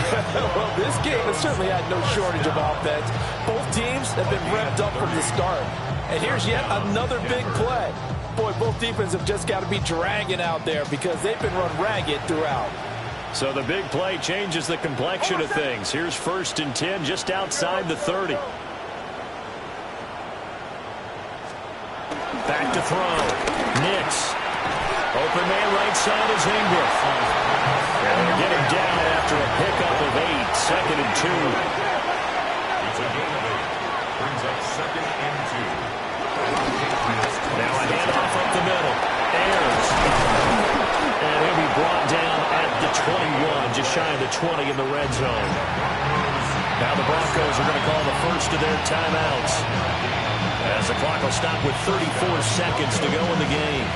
Well, this game has certainly had no shortage of offense. Both teams have been revved up from the start. And here's yet another big play. Boy, both defenses have just got to be dragging out there because they've been run ragged throughout. So the big play changes the complexion of things. Here's 1st and 10 just outside the 30. Back to throw. Nix. Open man right side is Ingram. And they'll get him down after a pickup of 8. 2nd and 2. It's a gain of 8. Brings up 2nd and 2. Now a handoff up the middle. Ayers. And he'll be brought down at the 21, just shy of the 20 in the red zone. Now the Broncos are going to call the first of their timeouts, as the clock will stop with 34 seconds to go in the game.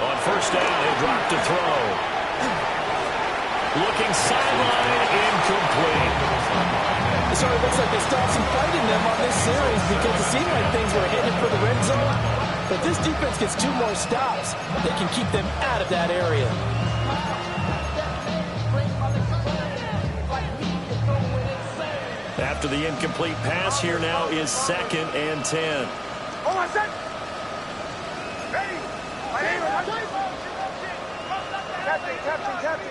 On 1st down, he'll drop to throw. Looking sideline, incomplete. So it looks like they stopped some fight in them on this series because it seemed like things were headed for the red zone. But this defense gets 2 more stops. They can keep them out of that area. After the incomplete pass, here now is 2nd and 10. Hold on, set. Ready.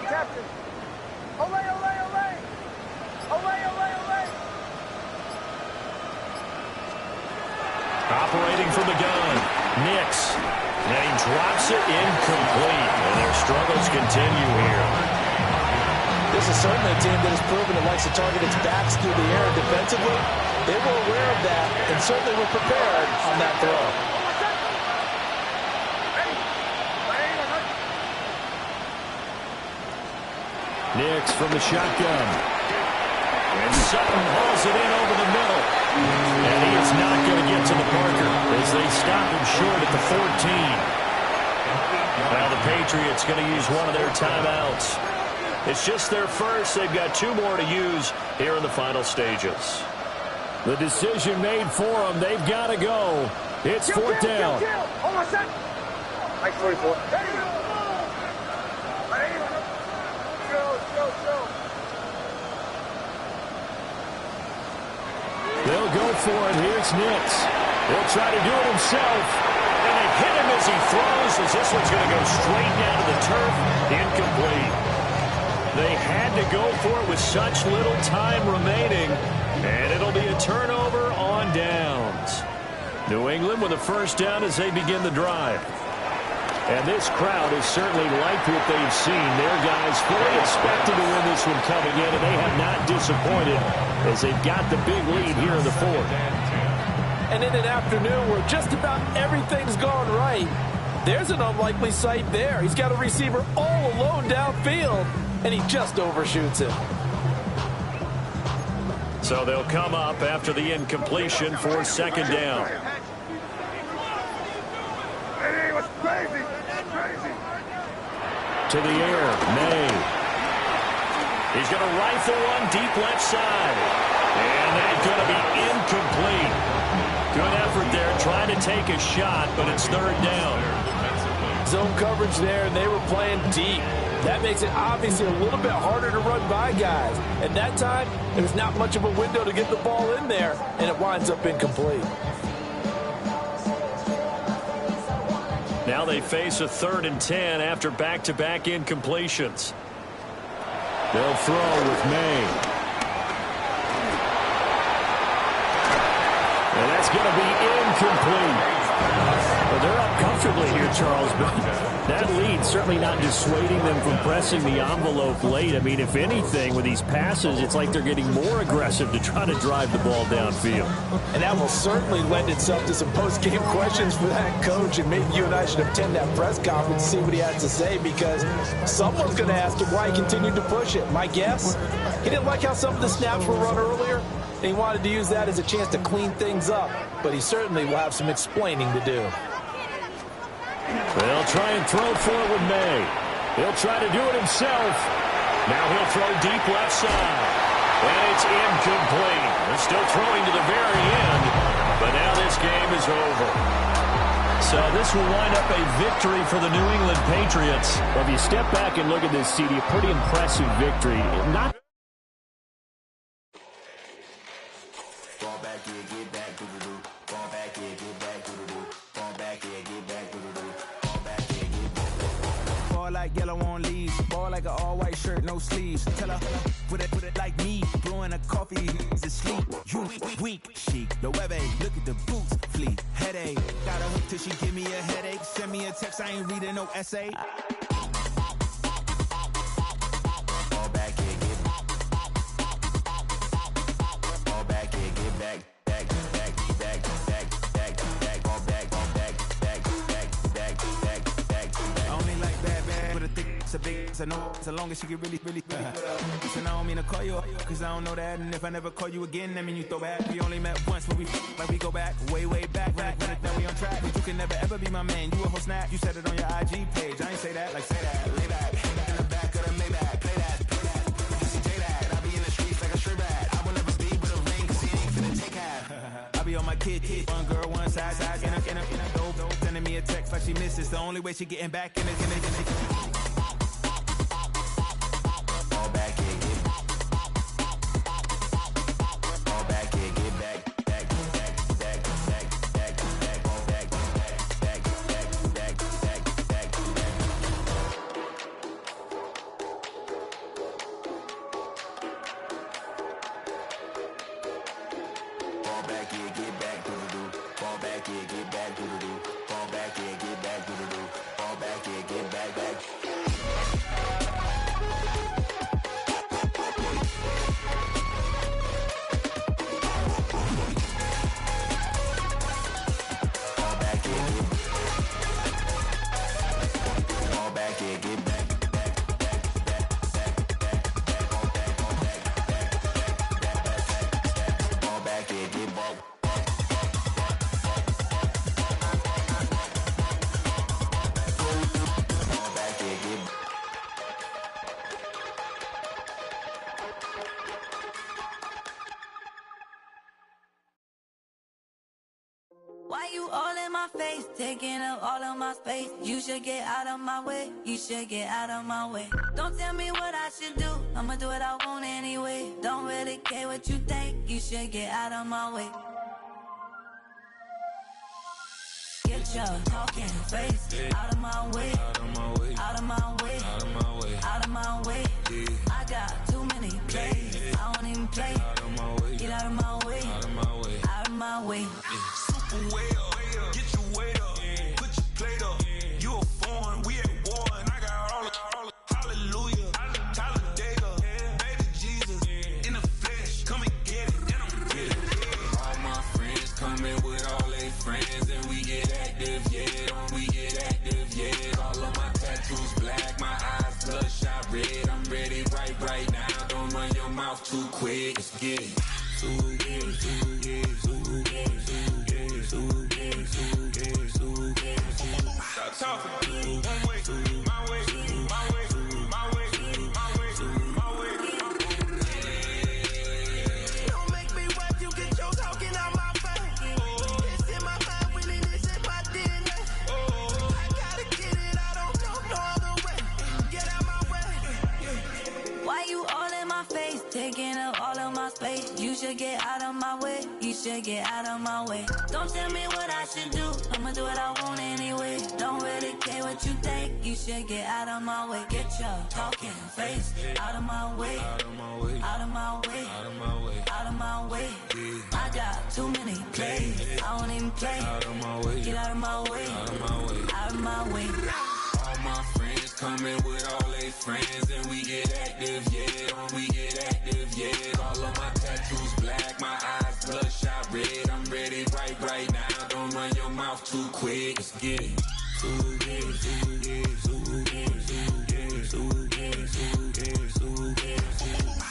Captain. Olay. Operating from the gun, Nix. And he drops it incomplete. And their struggles continue here. This is certainly a team that has proven it likes to target its backs through the air defensively. They were aware of that and certainly were prepared on that throw. Nix from the shotgun. And Sutton hauls it in over the middle. And he is not going to get to the Parker as they stop him short at the 14. Now the Patriots going to use one of their timeouts. It's just their first. They've got 2 more to use here in the final stages. The decision made for them. They've got to go. It's 4th down. Hold on, set. Like 44. They'll go for it. Here's Nix. He'll try to do it himself. And they hit him as he throws, as this one's going to go straight down to the turf. Incomplete. They had to go for it with such little time remaining, and it'll be a turnover on downs. New England with a first down as they begin the drive. And this crowd has certainly liked what they've seen. Their guys fully expected to win this one coming in, and they have not disappointed as they've got the big lead here in the fourth. And in an afternoon where just about everything's gone right, there's an unlikely sight there. He's got a receiver all alone downfield, and he just overshoots him. So they'll come up after the incompletion for second down. To the air, May. He's going to rifle one deep left side. And that's going to be incomplete. Good effort there, trying to take a shot, but it's third down. Zone coverage there, and they were playing deep. That makes it obviously a little bit harder to run by guys. At that time, there's not much of a window to get the ball in there, and it winds up incomplete. Now they face a 3rd and 10 after back-to-back incompletions. They'll throw with May. And that's going to be incomplete. Well, they're up comfortably here, Charles, but that lead certainly not dissuading them from pressing the envelope late. I mean, if anything, with these passes, it's like they're getting more aggressive to try to drive the ball downfield. And that will certainly lend itself to some post-game questions for that coach, and maybe you and I should attend that press conference and see what he has to say, because someone's going to ask him why he continued to push it. My guess, he didn't like how some of the snaps were run earlier, and he wanted to use that as a chance to clean things up, but he certainly will have some explaining to do. They'll try and throw for it with May. He'll try to do it himself. Now he'll throw deep left side. And it's incomplete. They're still throwing to the very end, but now this game is over. So this will wind up a victory for the New England Patriots. Well, if you step back and look at this, CD, a pretty impressive victory. Not Fall back here, get back, doo-doo-doo. Fall back here, get back, doo-doo-doo. Fall back here, get back, doo-doo-doo. Fall back here, get back. Fall like yellow on leaves. Ball like an all-white shirt, no sleeves. Tell her, put it like me. Blowing a coffee, is asleep. You weak, chic. The web look at the boots, fleet. Headache, got a hook till she give me a headache. Send me a text, I ain't reading no essay. Fall back here, get back. Fall back here, get back. I know so long as she get really so I don't mean to call you cause I don't know that, and if I never call you again, that mean you throw back. We only met once, but we go back way back. When it we on track, but you can never ever be my man. You a whole snack, you said it on your IG page. I ain't say that, like say that. Lay back, in the back of the Maybach. Play that. You see J that, I be in the streets like a strip rat. I will never be with a ring cause he ain't finna take half. I be on my kid, one girl, one side, in a dope, sending me a text like she misses. The only way she getting back in it. Why you all in my face, taking up all of my space? You should get out of my way, you should get out of my way. Don't tell me what I should do, I'ma do what I want anyway. Don't really care what you think, you should get out of my way. Get your talking face out of my way. Out of my way. Out of my way. Out of my way. Out of my way. I got too many plays. I don't even play. Out of my way. Get out of my way. Out of my way. Out of my way. Super way up. Get your weight up. Put your plate up. You a foreign. We at war. And I got all the hallelujah. Talladega. Baby Jesus. In the flesh. Come and get it. And I'm get it. All my friends coming with all their friends. And we get active, yeah. We get active, yeah. All of my tattoos black. My eyes bloodshot red. I'm ready right now. Don't run your mouth too quick. Let's get it. Stop talking. One way, my way, my way, my way, my way, my way. Don't make me wet, you get your talking out my face. It's in my mind, winning this in my DNA. I gotta get it, I don't know no other way. Get out my way. Why you all in my face, taking up all of my space? You should get out of my way. You should get out of my way. Don't tell me what I should do. I'ma do what I want anyway. Don't really care what you think. You should get out of my way. Get your talking face out of my way. Out of my way. Out of my way. Out of my way. Out of my way. I got too many plays. I don't even play. Out of my way. Get out of my way. Out of my way. Out of my way. All my friends coming with all their friends, and we get active, yeah. We get active, yeah. All of my tattoos black, my eyes bloodshot red. I'm ready right now. Don't run your mouth too quick. Let's get it.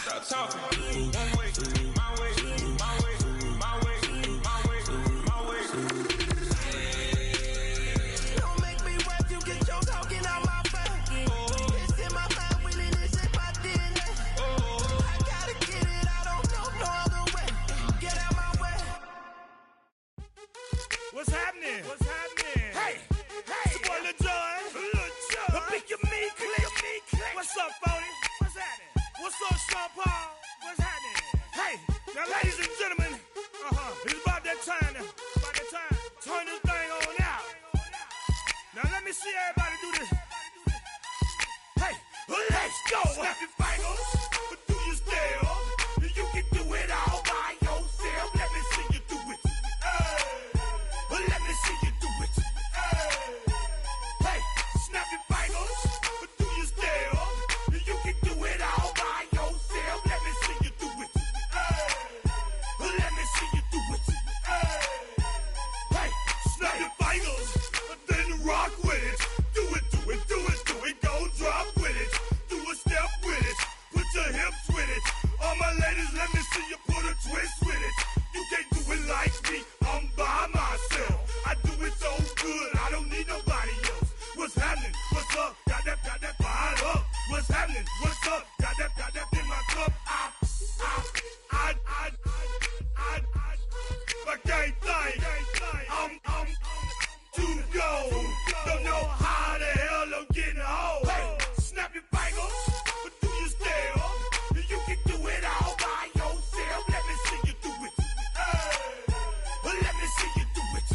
Stop talking. One way, my way, my way, my way, my way, my way. Don't make me wet, you get your talking out my face. It's in my mind, winning this in my DNA. I gotta get it, I don't know no other way. Get out my way. What's happening? What's happening? Hey, it's your boy Lil Jon. Pick your me click. What's up, Phony? What's happening? What's up, Sean Paul? What's happening? Hey, now ladies and gentlemen, it's about that time. Turn this thing on out. Now let me see everybody do this. Hey, let's go. Snap your fingers, but do you still? You can do it all by yourself. Let me see you do it. Let me see you do it. Hey, snap your fingers, but do you still? You can do it all by yourself. Let me see you do it. Let me see you do it. Hey, snap your fingers, then rock with it. Do it, do it, do it, do it. Go drop with it. Do a step with it. Put your hips with it. All my ladies, let me see you put a twist with it. You can't do it like me. I'm by myself. I do it so good. I don't need nobody else. What's happening? What's up? Got that fired up. What's happening? What's up? Got that in my cup. I can't think. I'm too go. Don't know how the hell I'm getting home. Hey, snap your fingers, but do you still? You can do it all by yourself. Let me see you do it. Let me see you do it.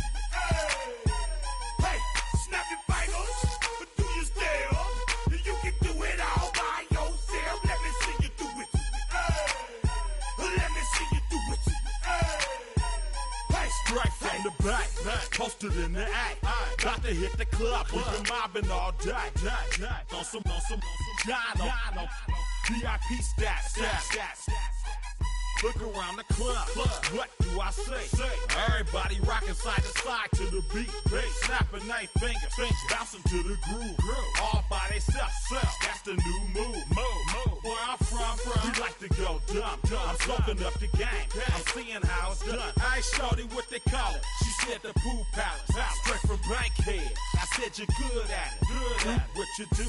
Hey, snap your fingers, but do you still? You can do it all by yourself. Let me see you do it. Let me see you do it. Hey, straight from the back, posted in the act. Got to hit the club, we've been mobbing all day. On some John, VIP stats. Look around the club. What do I say? Everybody rocking side to side to the beat. Snapping their fingers, bouncing to the groove. All by themselves. That's the new move. Where I'm from, we like to go dumb. I'm soaking up the game. I'm seeing how it's done. I ain't shorty what they call it. She said the pool palace. Straight from Bankhead. I said you're good at it. What you do,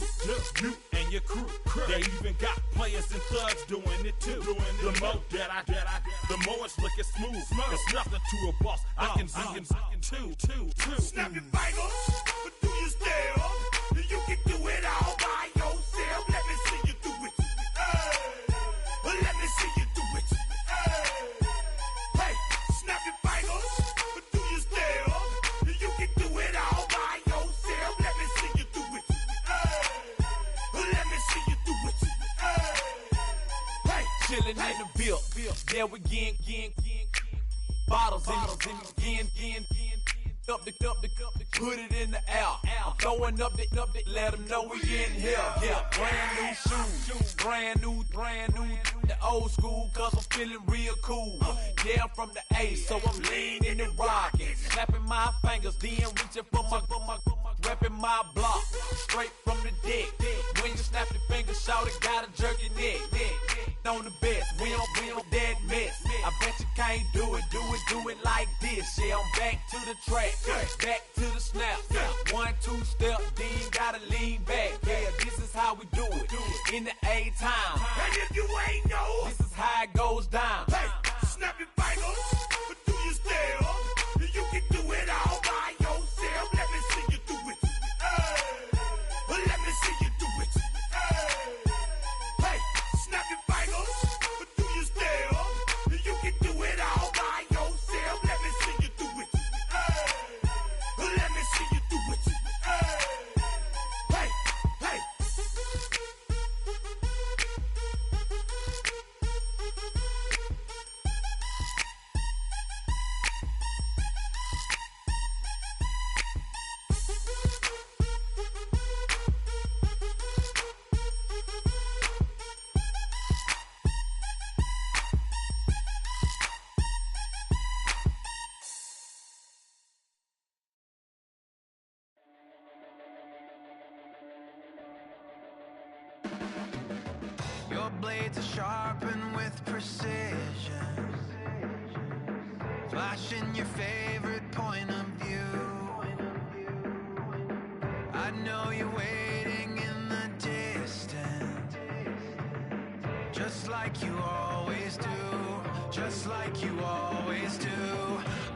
you and your crew. They even got players and thugs doing it too. The more the more it's looking smooth. It's nothing to a boss. I can two. Snap your fingers, but do you still? You can do it all by yourself. Let me see you do it. Let me see you do it. Hey, snap your fingers, but do you still? You can do it all in the bill. Yeah, we again. Bottles in again. Up the put it in the air. I'm throwing up the, let them know we in here. Yeah, brand new shoes, brand new. The old school, cause I'm feeling real cool. Yeah, I'm from the A, so I'm leaning and rocking. Snapping my fingers, then reaching for my repping my block. Straight from the deck. When you snap your fingers, shout it, gotta jerk your neck. On the best, we don't dead mess. I bet you can't do it like this. Yeah, I'm back to the track, back to the snap. 1, 2 step, then gotta lean back. Yeah, this is how we do it in the A-time. And if you ain't know, this is how it goes down. Hey, snap your fingers, but do you still? You can do it all by yourself. Let me see you do it. Let me see you do it. Hey, snap your fingers, but do you still? You can do it all by yourself. Let me see you do it. Let me see you do it. Hey. Your blades are sharpened with precision, flashing your favorite point of view. I know you're waiting in the distance, just like you always do, just like you always do.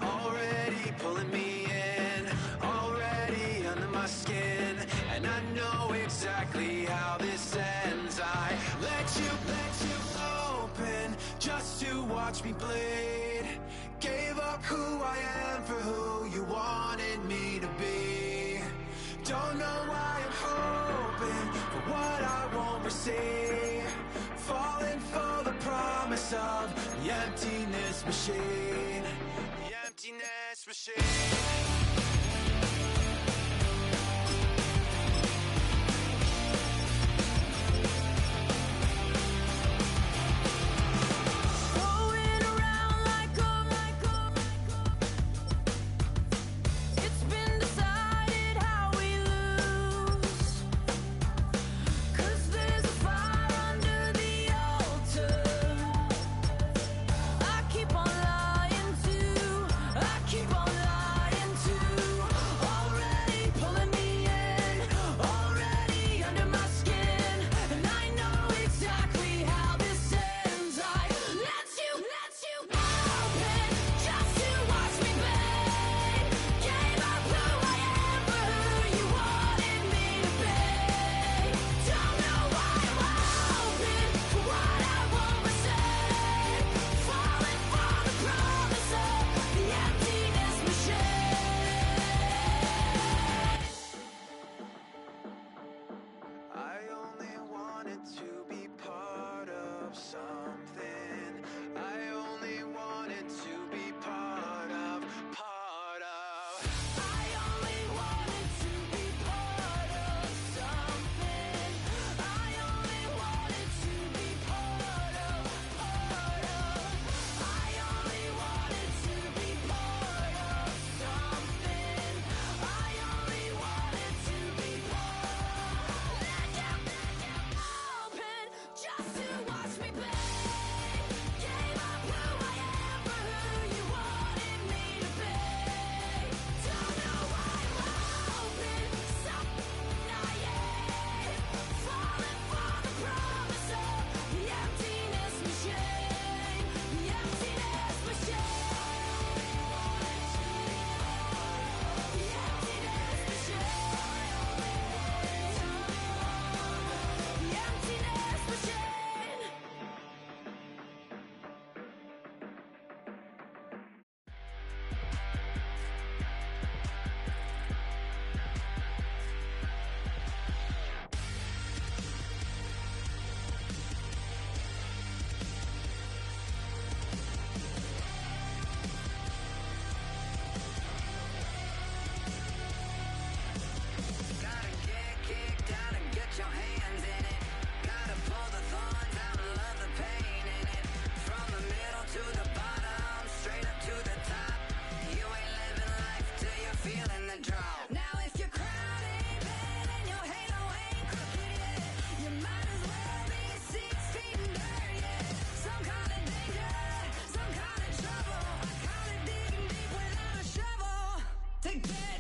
Already pulling me in, already under my skin, and I know exactly how this ends. I let you open just to watch me bleed. Gave up who I am for who you wanted me to be. Don't know why I'm hoping for what I won't receive. Falling for the promise of the emptiness machine. The emptiness machine.